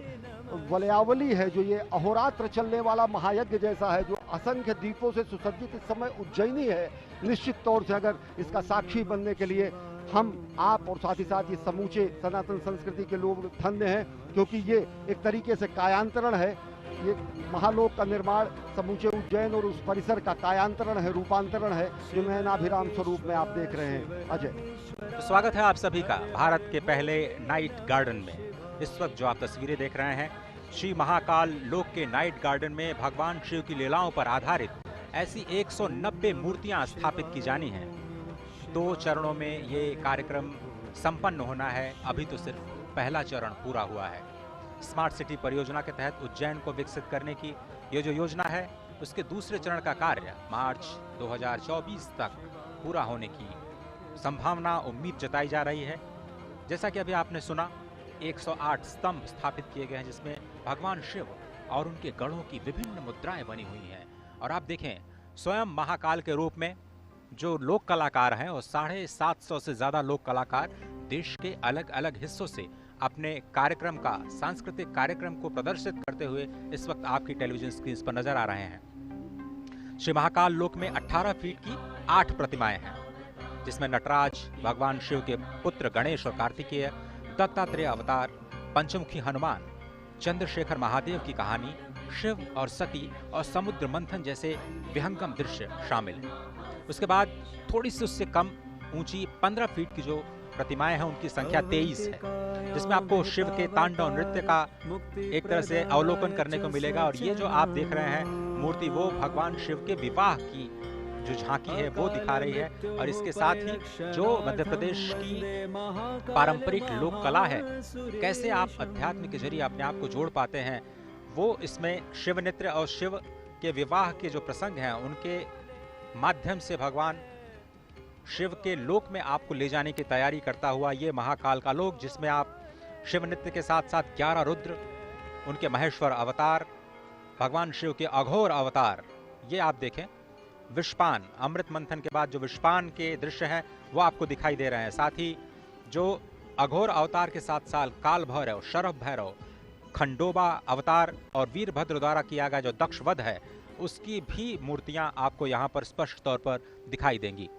वलयावली है, जो ये अहोरात्र चलने वाला महायज्ञ जैसा है, जो असंख्य दीपों से सुसज्जित इस समय उज्जैनी है, निश्चित तौर से अगर इसका साक्षी बनने के लिए हम, आप और साथ ही साथ ये समूचे सनातन संस्कृति के लोग धन्य हैं, क्योंकि ये एक तरीके से कायांतरण है। ये महालोक का निर्माण समूचे उज्जैन और उस परिसर का कायांतरण है, रूपांतरण है, जो नयनाभिराम स्वरूप में आप देख रहे हैं। अजय, तो स्वागत है आप सभी का भारत के पहले नाइट गार्डन में। इस वक्त जो आप तस्वीरें देख रहे हैं, श्री महाकाल लोक के नाइट गार्डन में भगवान शिव की लीलाओं पर आधारित ऐसी 190 मूर्तियां स्थापित की जानी हैं। 2 चरणों में ये कार्यक्रम संपन्न होना है। अभी तो सिर्फ पहला चरण पूरा हुआ है। स्मार्ट सिटी परियोजना के तहत उज्जैन को विकसित करने की ये जो योजना है, उसके दूसरे चरण का कार्य मार्च 2024 तक पूरा होने की संभावना, उम्मीद जताई जा रही है। जैसा कि अभी आपने सुना, 108 स्तंभ स्थापित किए गए हैं, जिसमें भगवान शिव और उनके गढ़ों की विभिन्न मुद्राएं बनी हुई हैं। और आप देखें, स्वयं महाकाल के रूप में जो लोक कलाकार हैं, और 750 से ज़्यादा लोक कलाकार देश के अलग अलग हिस्सों से अपने कार्यक्रम का, सांस्कृतिक कार्यक्रम को प्रदर्शित करते हुए इस वक्त आपकी टेलीविजन स्क्रीन पर नजर आ रहे हैं। श्री महाकाल लोक में 18 फीट की 8 प्रतिमाएं हैं, जिसमें नटराज, भगवान शिव के पुत्र गणेश और कार्तिकेय, दत्तात्रेय अवतार, पंचमुखी हनुमान, चंद्रशेखर महादेव की कहानी, शिव और सती और समुद्र मंथन जैसे विहंगम दृश्य शामिल हैं। उसके बाद थोड़ी सी उससे कम ऊंची 15 फीट की जो प्रतिमाएं हैं, उनकी संख्या 23 है, जिसमें आपको शिव के तांडव नृत्य का एक तरह से अवलोकन करने को मिलेगा। और ये जो आप देख रहे हैं मूर्ति, वो भगवान शिव के विवाह की जो झांकी है वो दिखा रही है। और इसके साथ ही जो मध्य प्रदेश की पारंपरिक लोक कला है, कैसे आप अध्यात्म के जरिए अपने आप को जोड़ पाते हैं, वो इसमें शिव नृत्य और शिव के विवाह के जो प्रसंग हैं, उनके माध्यम से भगवान शिव के लोक में आपको ले जाने की तैयारी करता हुआ ये महाकाल का लोक, जिसमें आप शिव नृत्य के साथ साथ 11 रुद्र, उनके महेश्वर अवतार, भगवान शिव के अघोर अवतार, ये आप देखें। विषपान, अमृत मंथन के बाद जो विषपान के दृश्य हैं वो आपको दिखाई दे रहे हैं। साथ ही जो अघोर अवतार के साथ साथ काल भैरव, शरभ भैरव, खंडोबा अवतार और वीरभद्र द्वारा किया गया जो दक्ष वध है, उसकी भी मूर्तियां आपको यहाँ पर स्पष्ट तौर पर दिखाई देंगी।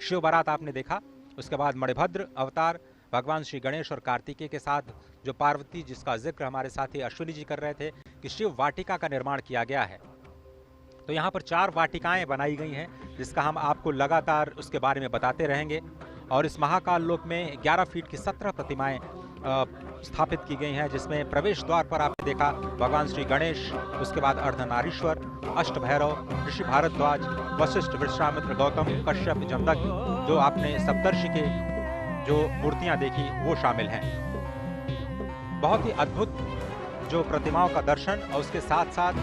शिव बारात आपने देखा, उसके बाद मणिभद्र अवतार, भगवान श्री गणेश और कार्तिकेय के साथ जो पार्वती, जिसका जिक्र हमारे साथी अश्विनी जी कर रहे थे कि शिव वाटिका का निर्माण किया गया है। तो यहाँ पर 4 वाटिकाएं बनाई गई हैं, जिसका हम आपको लगातार उसके बारे में बताते रहेंगे। और इस महाकाल लोक में 11 फीट की 17 प्रतिमाएं स्थापित की गई हैं, जिसमें प्रवेश द्वार पर आपने देखा भगवान श्री गणेश, उसके बाद अर्धनारीश्वर, अष्ट भैरव, ऋषि भारद्वाज, वशिष्ठ, विश्वामित्र, गौतम, कश्यप, जमदग्नि, जो आपने सप्तर्षि के जो मूर्तियां देखी वो शामिल हैं। बहुत ही अद्भुत जो प्रतिमाओं का दर्शन, और उसके साथ साथ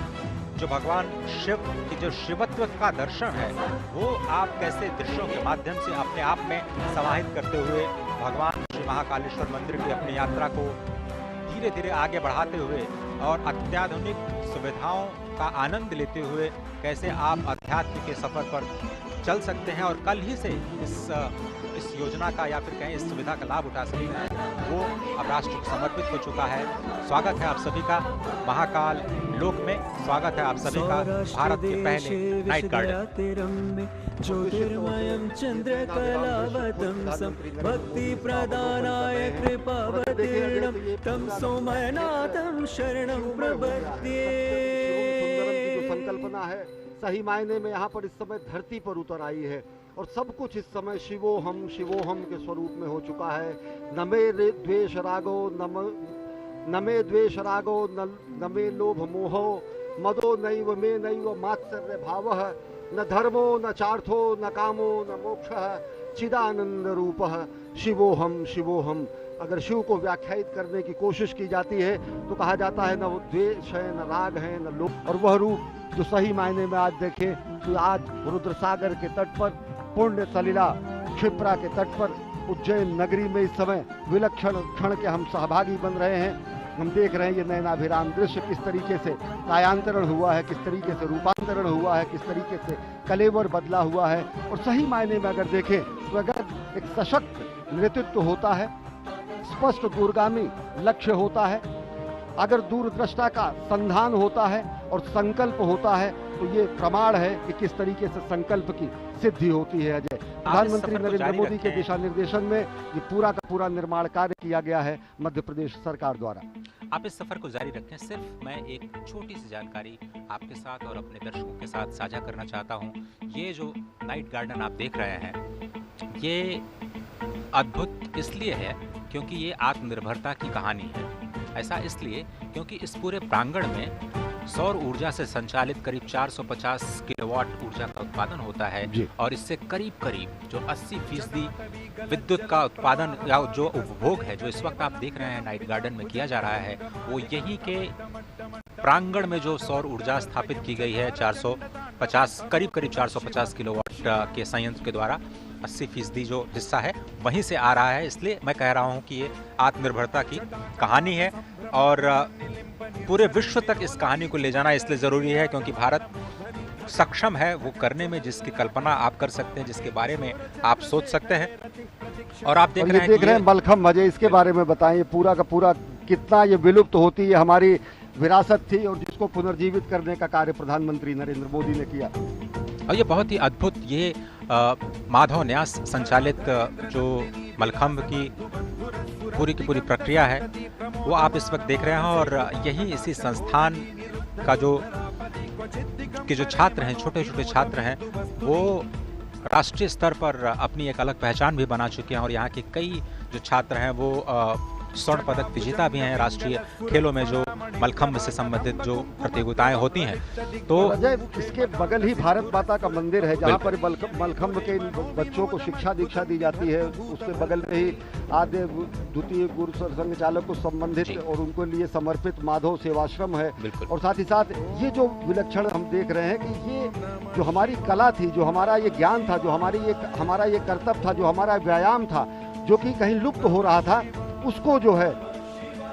जो भगवान शिव की जो शिवत्व का दर्शन है, वो आप कैसे दृश्यों के माध्यम से अपने आप में समाहित करते हुए भगवान श्री महाकालेश्वर मंदिर की अपनी यात्रा को धीरे धीरे आगे बढ़ाते हुए और अत्याधुनिक सुविधाओं का आनंद लेते हुए कैसे आप अध्यात्म के सफर पर चल सकते हैं, और कल ही से इस योजना का या फिर कहें इस सुविधा का लाभ उठा सकते हैं, वो अब राष्ट्र को समर्पित हो चुका है। स्वागत है आप सभी का महाकाल लोक में, स्वागत है आप सभी का भारत के पहले नाइट गार्डन। ज्योतिर्मयं चंद्रकलावतंसं भक्ति प्रदानाय कृपावतीर्णं तं सोमनाथं शरणं प्रपद्ये। जो संकल्पना है, सही मायने में यहाँ पर इस समय धरती पर उतर आई है, और सब कुछ इस समय शिवोहम शिवोहम के स्वरूप में हो चुका है। न मे द्वेष रागो न मे द्वेष रागो न मे लोभ मोहो मदो नैव मे नैव मात्सर्य भावः न धर्मो न चार्थो न कामो न मोक्षः चिदानंद रूपः शिवोहम शिवोहम। अगर शिव को व्याख्यायित करने की कोशिश की जाती है तो कहा जाता है न वो द्वेष है, न राग है, न लोभ, और वह रूप जो सही मायने में आज देखें तो आज रुद्र सागर के तट पर, पुण्य सलिला क्षिप्रा के तट पर, उज्जैन नगरी में इस समय विलक्षण क्षण के हम सहभागी बन रहे हैं। हम देख रहे हैं ये नयनाभिराम दृश्य किस तरीके से कायांतरण हुआ है, किस तरीके से रूपांतरण हुआ है, किस तरीके से कलेवर बदला हुआ है। और सही मायने में अगर देखें तो अगर एक सशक्त नेतृत्व होता है, स्पष्ट दूरगामी लक्ष्य होता है, अगर दूरदृष्टा का संधान होता है और संकल्प होता है तो ये प्रमाण है कि किस तरीके से संकल्प की सिद्धि होती है। अजय, प्रधानमंत्री नरेंद्र मोदी के दिशा निर्देशन में ये पूरा का पूरा निर्माण कार्य किया गया है मध्य प्रदेश सरकार द्वारा। आप इस सफर को जारी रखें। सिर्फ मैं एक छोटी सी जानकारी आपके साथ और अपने दर्शकों के साथ साझा करना चाहता हूं। ये जो नाइट गार्डन आप देख रहे हैं, ये अद्भुत इसलिए है क्योंकि ये आत्मनिर्भरता की कहानी है। ऐसा इसलिए क्योंकि इस पूरे प्रांगण में सौर ऊर्जा से संचालित करीब 450 किलोवाट ऊर्जा का उत्पादन होता है और इससे करीब करीब जो 80% विद्युत का उत्पादन या जो उपभोग है, जो इस वक्त आप देख रहे हैं नाइट गार्डन में किया जा रहा है, वो यही के प्रांगण में जो सौर ऊर्जा स्थापित की गई है 450 करीब 450 किलोवाट के संयंत्र के द्वारा 80% जो हिस्सा है वहीं से आ रहा है। इसलिए मैं कह रहा हूं कि ये आत्मनिर्भरता की कहानी है और पूरे विश्व तक इस कहानी को ले जाना इसलिए ज़रूरी है क्योंकि भारत सक्षम है वो करने में जिसकी कल्पना आप कर सकते हैं, जिसके बारे में आप सोच सकते हैं। और आप देख रहे हैं मलखम्ब। अजय, इसके बारे में बताएं, पूरा का पूरा कितना ये विलुप्त होती है हमारी विरासत थी और जिसको पुनर्जीवित करने का कार्य प्रधानमंत्री नरेंद्र मोदी ने किया। और ये बहुत ही अद्भुत, ये माधव न्यास संचालित जो मलखम्ब की पूरी प्रक्रिया है वो आप इस वक्त देख रहे हैं और यही इसी संस्थान का जो छात्र हैं, छोटे छोटे छात्र हैं, वो राष्ट्रीय स्तर पर अपनी एक अलग पहचान भी बना चुके हैं और यहाँ के कई जो छात्र हैं वो स्वर्ण पदक विजेता भी हैं राष्ट्रीय खेलों में जो मलखम्ब से संबंधित जो प्रतियोगिताएं होती हैं। तो इसके बगल ही भारत माता का मंदिर है जहाँ पर मलखम्ब के बच्चों को शिक्षा दीक्षा दी जाती है। उसके बगल में ही आद्य द्वितीय गुरु संघ चालक को संबंधित और उनको लिए समर्पित माधव सेवाश्रम है। और साथ ही साथ ये जो विलक्षण हम देख रहे हैं कि ये जो हमारी कला थी, जो हमारा ये ज्ञान था, जो हमारा ये कर्तव्य था, जो हमारा व्यायाम था, जो कि कहीं लुप्त हो रहा था, उसको जो है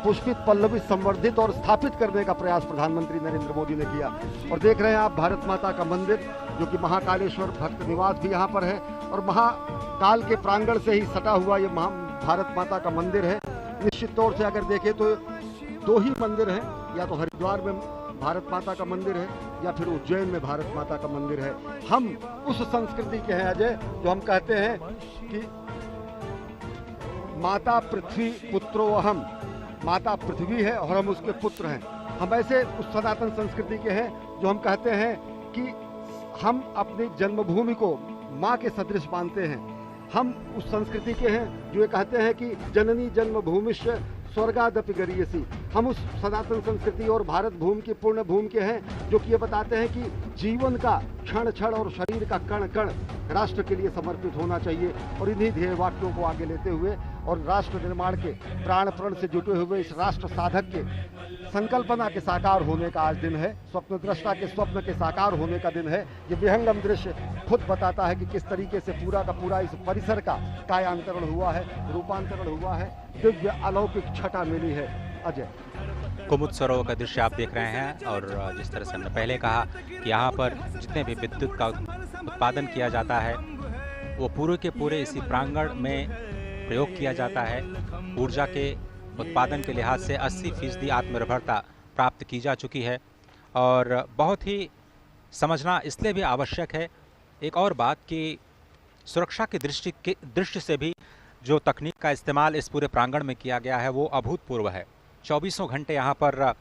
पुष्पित पल्लवित संवर्धित और स्थापित करने का प्रयास प्रधानमंत्री नरेंद्र मोदी ने किया। और देख रहे हैं आप भारत माता का मंदिर जो कि महाकालेश्वर भक्त निवास भी यहाँ पर है और महाकाल के प्रांगण से ही सटा हुआ ये भारत माता का मंदिर है। निश्चित तौर से अगर देखें तो 2 ही मंदिर हैं, या तो हरिद्वार में भारत माता का मंदिर है या फिर उज्जैन में भारत माता का मंदिर है। हम उस संस्कृति के हैं अजय जो हम कहते हैं कि माता पृथ्वी पुत्रो अहम, माता पृथ्वी है और हम उसके पुत्र हैं। हम ऐसे उस सनातन संस्कृति के हैं जो हम कहते हैं कि हम अपनी जन्मभूमि को माँ के सदृश मानते हैं। हम उस संस्कृति के हैं जो ये कहते हैं कि जननी जन्मभूमिश्च स्वर्गादपि गरीयसी। हम उस सनातन संस्कृति और भारत भूमि की पूर्ण भूमि के हैं जो कि ये बताते हैं कि जीवन का क्षण क्षण और शरीर का कण कण राष्ट्र के लिए समर्पित होना चाहिए। और इन्हीं ध्येय वाक्यों को आगे लेते हुए और राष्ट्र निर्माण के प्राण प्रण से जुटे हुए इस राष्ट्र साधक के संकल्पना के साकार होने का आज दिन है, स्वप्नद्रष्टा के स्वप्न के साकार होने का दिन है। ये विहंगम दृश्य खुद बताता है कि किस तरीके से पूरा का पूरा इस परिसर का कायांतरण हुआ है, रूपांतरण हुआ है, दिव्य अलौकिक छटा मिली है। अजय, कुमुद सरोवर का दृश्य आप देख रहे हैं और जिस तरह से हमने पहले कहा कि यहाँ पर जितने भी विद्युत का उत्पादन किया जाता है वो पूरे के पूरे इसी प्रांगण में प्रयोग किया जाता है। ऊर्जा के उत्पादन के लिहाज से 80% आत्मनिर्भरता प्राप्त की जा चुकी है और बहुत ही समझना इसलिए भी आवश्यक है एक और बात कि सुरक्षा की दृष्टि से भी जो तकनीक का इस्तेमाल इस पूरे प्रांगण में किया गया है वो अभूतपूर्व है। 24 घंटे यहाँ पर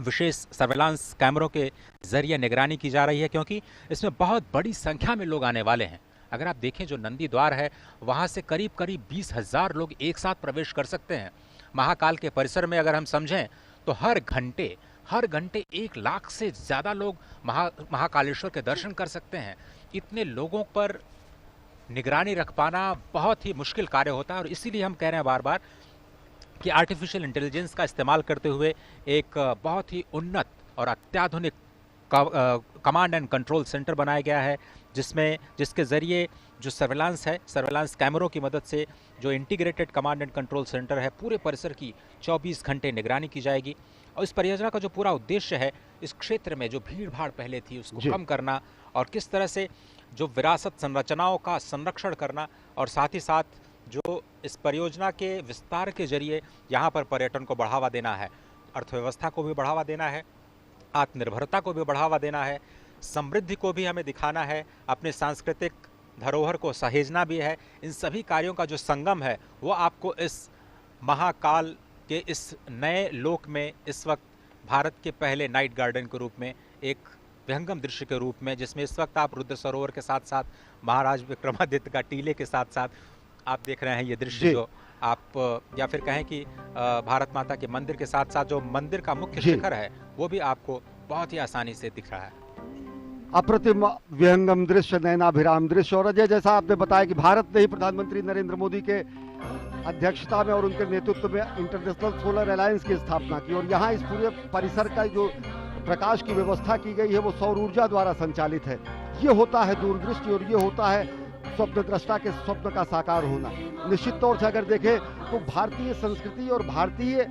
विशेष सर्वेलांस कैमरों के जरिए निगरानी की जा रही है क्योंकि इसमें बहुत बड़ी संख्या में लोग आने वाले हैं। अगर आप देखें जो नंदी द्वार है वहाँ से करीब 20,000 लोग एक साथ प्रवेश कर सकते हैं। महाकाल के परिसर में अगर हम समझें तो हर घंटे 1 लाख से ज़्यादा लोग महाकालेश्वर के दर्शन कर सकते हैं। इतने लोगों पर निगरानी रख पाना बहुत ही मुश्किल कार्य होता है और इसीलिए हम कह रहे हैं बार बार कि आर्टिफिशियल इंटेलिजेंस का इस्तेमाल करते हुए एक बहुत ही उन्नत और अत्याधुनिक कमांड एंड कंट्रोल सेंटर बनाया गया है, जिसके ज़रिए जो सर्वेलांस कैमरों की मदद से जो integrated command and control centre है, पूरे परिसर की 24 घंटे निगरानी की जाएगी। और इस परियोजना का जो पूरा उद्देश्य है, इस क्षेत्र में जो भीड़ भाड़ पहले थी उसको कम करना और किस तरह से जो विरासत संरचनाओं का संरक्षण करना, और साथ ही साथ जो इस परियोजना के विस्तार के जरिए यहाँ पर पर्यटन को बढ़ावा देना है, अर्थव्यवस्था को भी बढ़ावा देना है, आत्मनिर्भरता को भी बढ़ावा देना है, समृद्धि को भी हमें दिखाना है, अपने सांस्कृतिक धरोहर को सहेजना भी है। इन सभी कार्यों का जो संगम है वो आपको इस महाकाल के इस नए लोक में इस वक्त भारत के पहले नाइट गार्डन के रूप में, एक विहंगम दृश्य के रूप में, जिसमें इस वक्त आप रुद्र सरोवर के साथ साथ महाराज विक्रमादित्य का टीले के साथ साथ आप देख रहे हैं ये दृश्य, जो आप या फिर कहें कि भारत माता के मंदिर के साथ साथ जो मंदिर का मुख्य शिखर है वो भी आपको बहुत ही आसानी से दिख रहा है। अप्रतिम विहंगम दृश्य, नयनाभिराम दृश्य। और अजय, जैसा आपने बताया कि भारत ने ही प्रधानमंत्री नरेंद्र मोदी के अध्यक्षता में और उनके नेतृत्व में इंटरनेशनल सोलर अलायंस की स्थापना की, और यहाँ इस पूरे परिसर का जो प्रकाश की व्यवस्था की गई है वो सौर ऊर्जा द्वारा संचालित है। ये होता है दूरदृष्टि और ये होता है स्वप्नद्रष्टा के स्वप्न का साकार होना। निश्चित तौर से अगर देखें तो भारतीय संस्कृति और भारतीय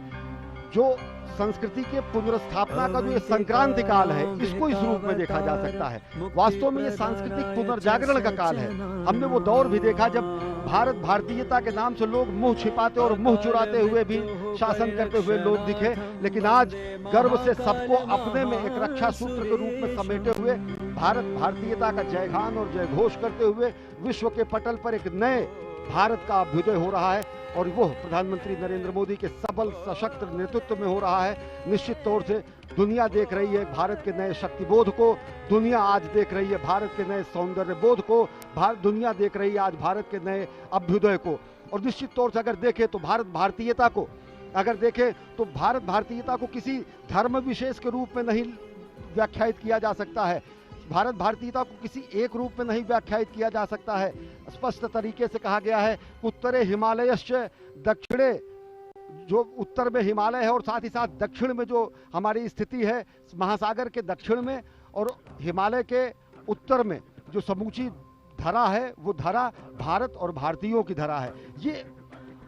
जो संस्कृति के पुनर्स्थापना का जो ये संक्रांति काल है, इसको इस रूप में देखा जा सकता है। वास्तव में ये सांस्कृतिक पुनर्जागरण का काल है। हमने वो दौर भी देखा जब भारत भारतीयता के नाम से लोग मुंह छिपाते और मुंह चुराते हुए भी शासन करते हुए लोग दिखे, लेकिन आज गर्व से सबको अपने में एक रक्षा सूत्र के रूप में समेटे हुए भारत भारतीयता का जयगान और जय घोष करते हुए विश्व के पटल पर एक नए भारत का अभ्युदय हो रहा है, और वो प्रधानमंत्री नरेंद्र मोदी के सबल सशक्त नेतृत्व में हो रहा है। निश्चित तौर से दुनिया देख रही है भारत के नए शक्तिबोध को, दुनिया आज देख रही है भारत के नए सौंदर्य बोध को, दुनिया देख रही है आज भारत के नए अभ्युदय को। और निश्चित तौर से अगर देखें तो भारत भारतीयता को किसी धर्म विशेष के रूप में नहीं व्याख्यायित किया जा सकता है। भारत भारतीयता को किसी एक रूप में नहीं व्याख्यायित किया जा सकता है। स्पष्ट तरीके से कहा गया है, उत्तरे हिमालयश्च दक्षिणे, जो उत्तर में हिमालय है और साथ ही साथ दक्षिण में जो हमारी स्थिति है महासागर के दक्षिण में, और हिमालय के उत्तर में जो समूची धरा है वो धरा भारत और भारतीयों की धरा है। ये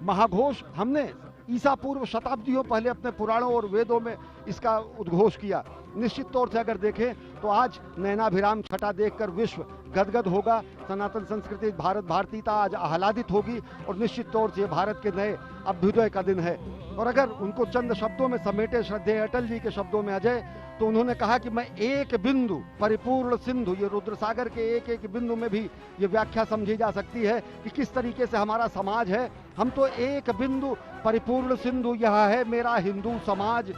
महाघोष हमने ईसा पूर्व शताब्दियों पहले अपने पुराणों और वेदों में इसका उद्घोष किया। निश्चित तौर से अगर देखें तो आज नयनाभिराम छटा देखकर विश्व गदगद होगा, सनातन संस्कृति भारत भारतीयता आज आह्लादित होगी, और निश्चित तौर से भारत के नए अभ्युदय का दिन है। और अगर उनको चंद शब्दों में समेटे श्रद्धेय अटल जी के शब्दों में अजय, तो उन्होंने कहा कि मैं एक बिंदु परिपूर्ण सिंधु, ये रुद्र सागर के एक एक बिंदु में भी ये व्याख्या समझी जा सकती है कि किस तरीके से हमारा समाज है। हम तो एक बिंदु परिपूर्ण सिंधु, यह है मेरा हिंदू समाज,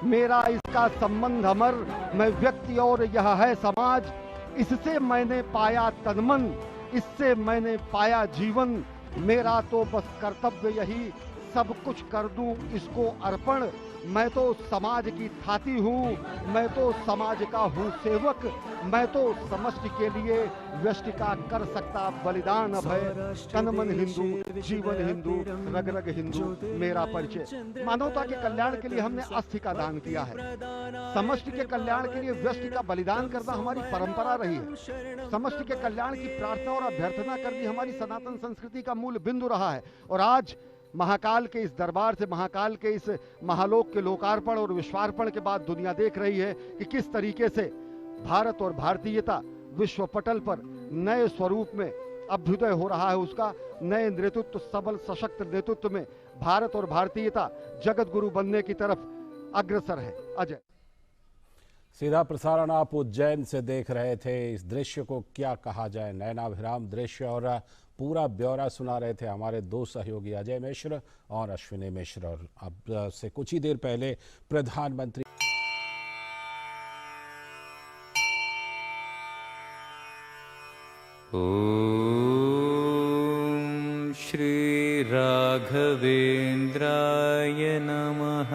मेरा इसका संबंध अमर, मैं व्यक्ति और यह है समाज, इससे मैंने पाया तनमन, इससे मैंने पाया जीवन, मेरा तो बस कर्तव्य यही सब कुछ कर दूं इसको अर्पण, मैं तो समाज की थाती हूँ, मैं तो समाज का हूँ सेवक, मैं तो समष्टि के लिए व्यष्टि का कर सकता बलिदान अभय, तन मन हिंदू जीवन हिंदू रग रग हिंदू मेरा परिचय। मानवता के कल्याण के लिए हमने अस्थि का दान किया है, समष्टि के कल्याण के लिए व्यष्टि का बलिदान करना हमारी परंपरा रही है, समष्टि के कल्याण की प्रार्थना और अभ्यर्थना करनी हमारी सनातन संस्कृति का मूल बिंदु रहा है। और आज महाकाल के इस दरबार से, महाकाल के इस महालोक के लोकार्पण और विश्वार्पण के बाद दुनिया देख रही है कि किस तरीके से भारत और भारतीयता विश्व पटल पर नए स्वरूप में अभ्युदय हो रहा है। उसका नए नेतृत्व, सबल सशक्त नेतृत्व में भारत और भारतीयता जगत गुरु बनने की तरफ अग्रसर है। अजय, सीधा प्रसारण आप उज्जैन से देख रहे थे। इस दृश्य को क्या कहा जाए, नयनाभिराम दृश्य, और पूरा ब्यौरा सुना रहे थे हमारे दो सहयोगी अजय मिश्र और अश्विनी मिश्र। और अब से कुछ ही देर पहले प्रधानमंत्री ओम श्री राघवेंद्राय नमः।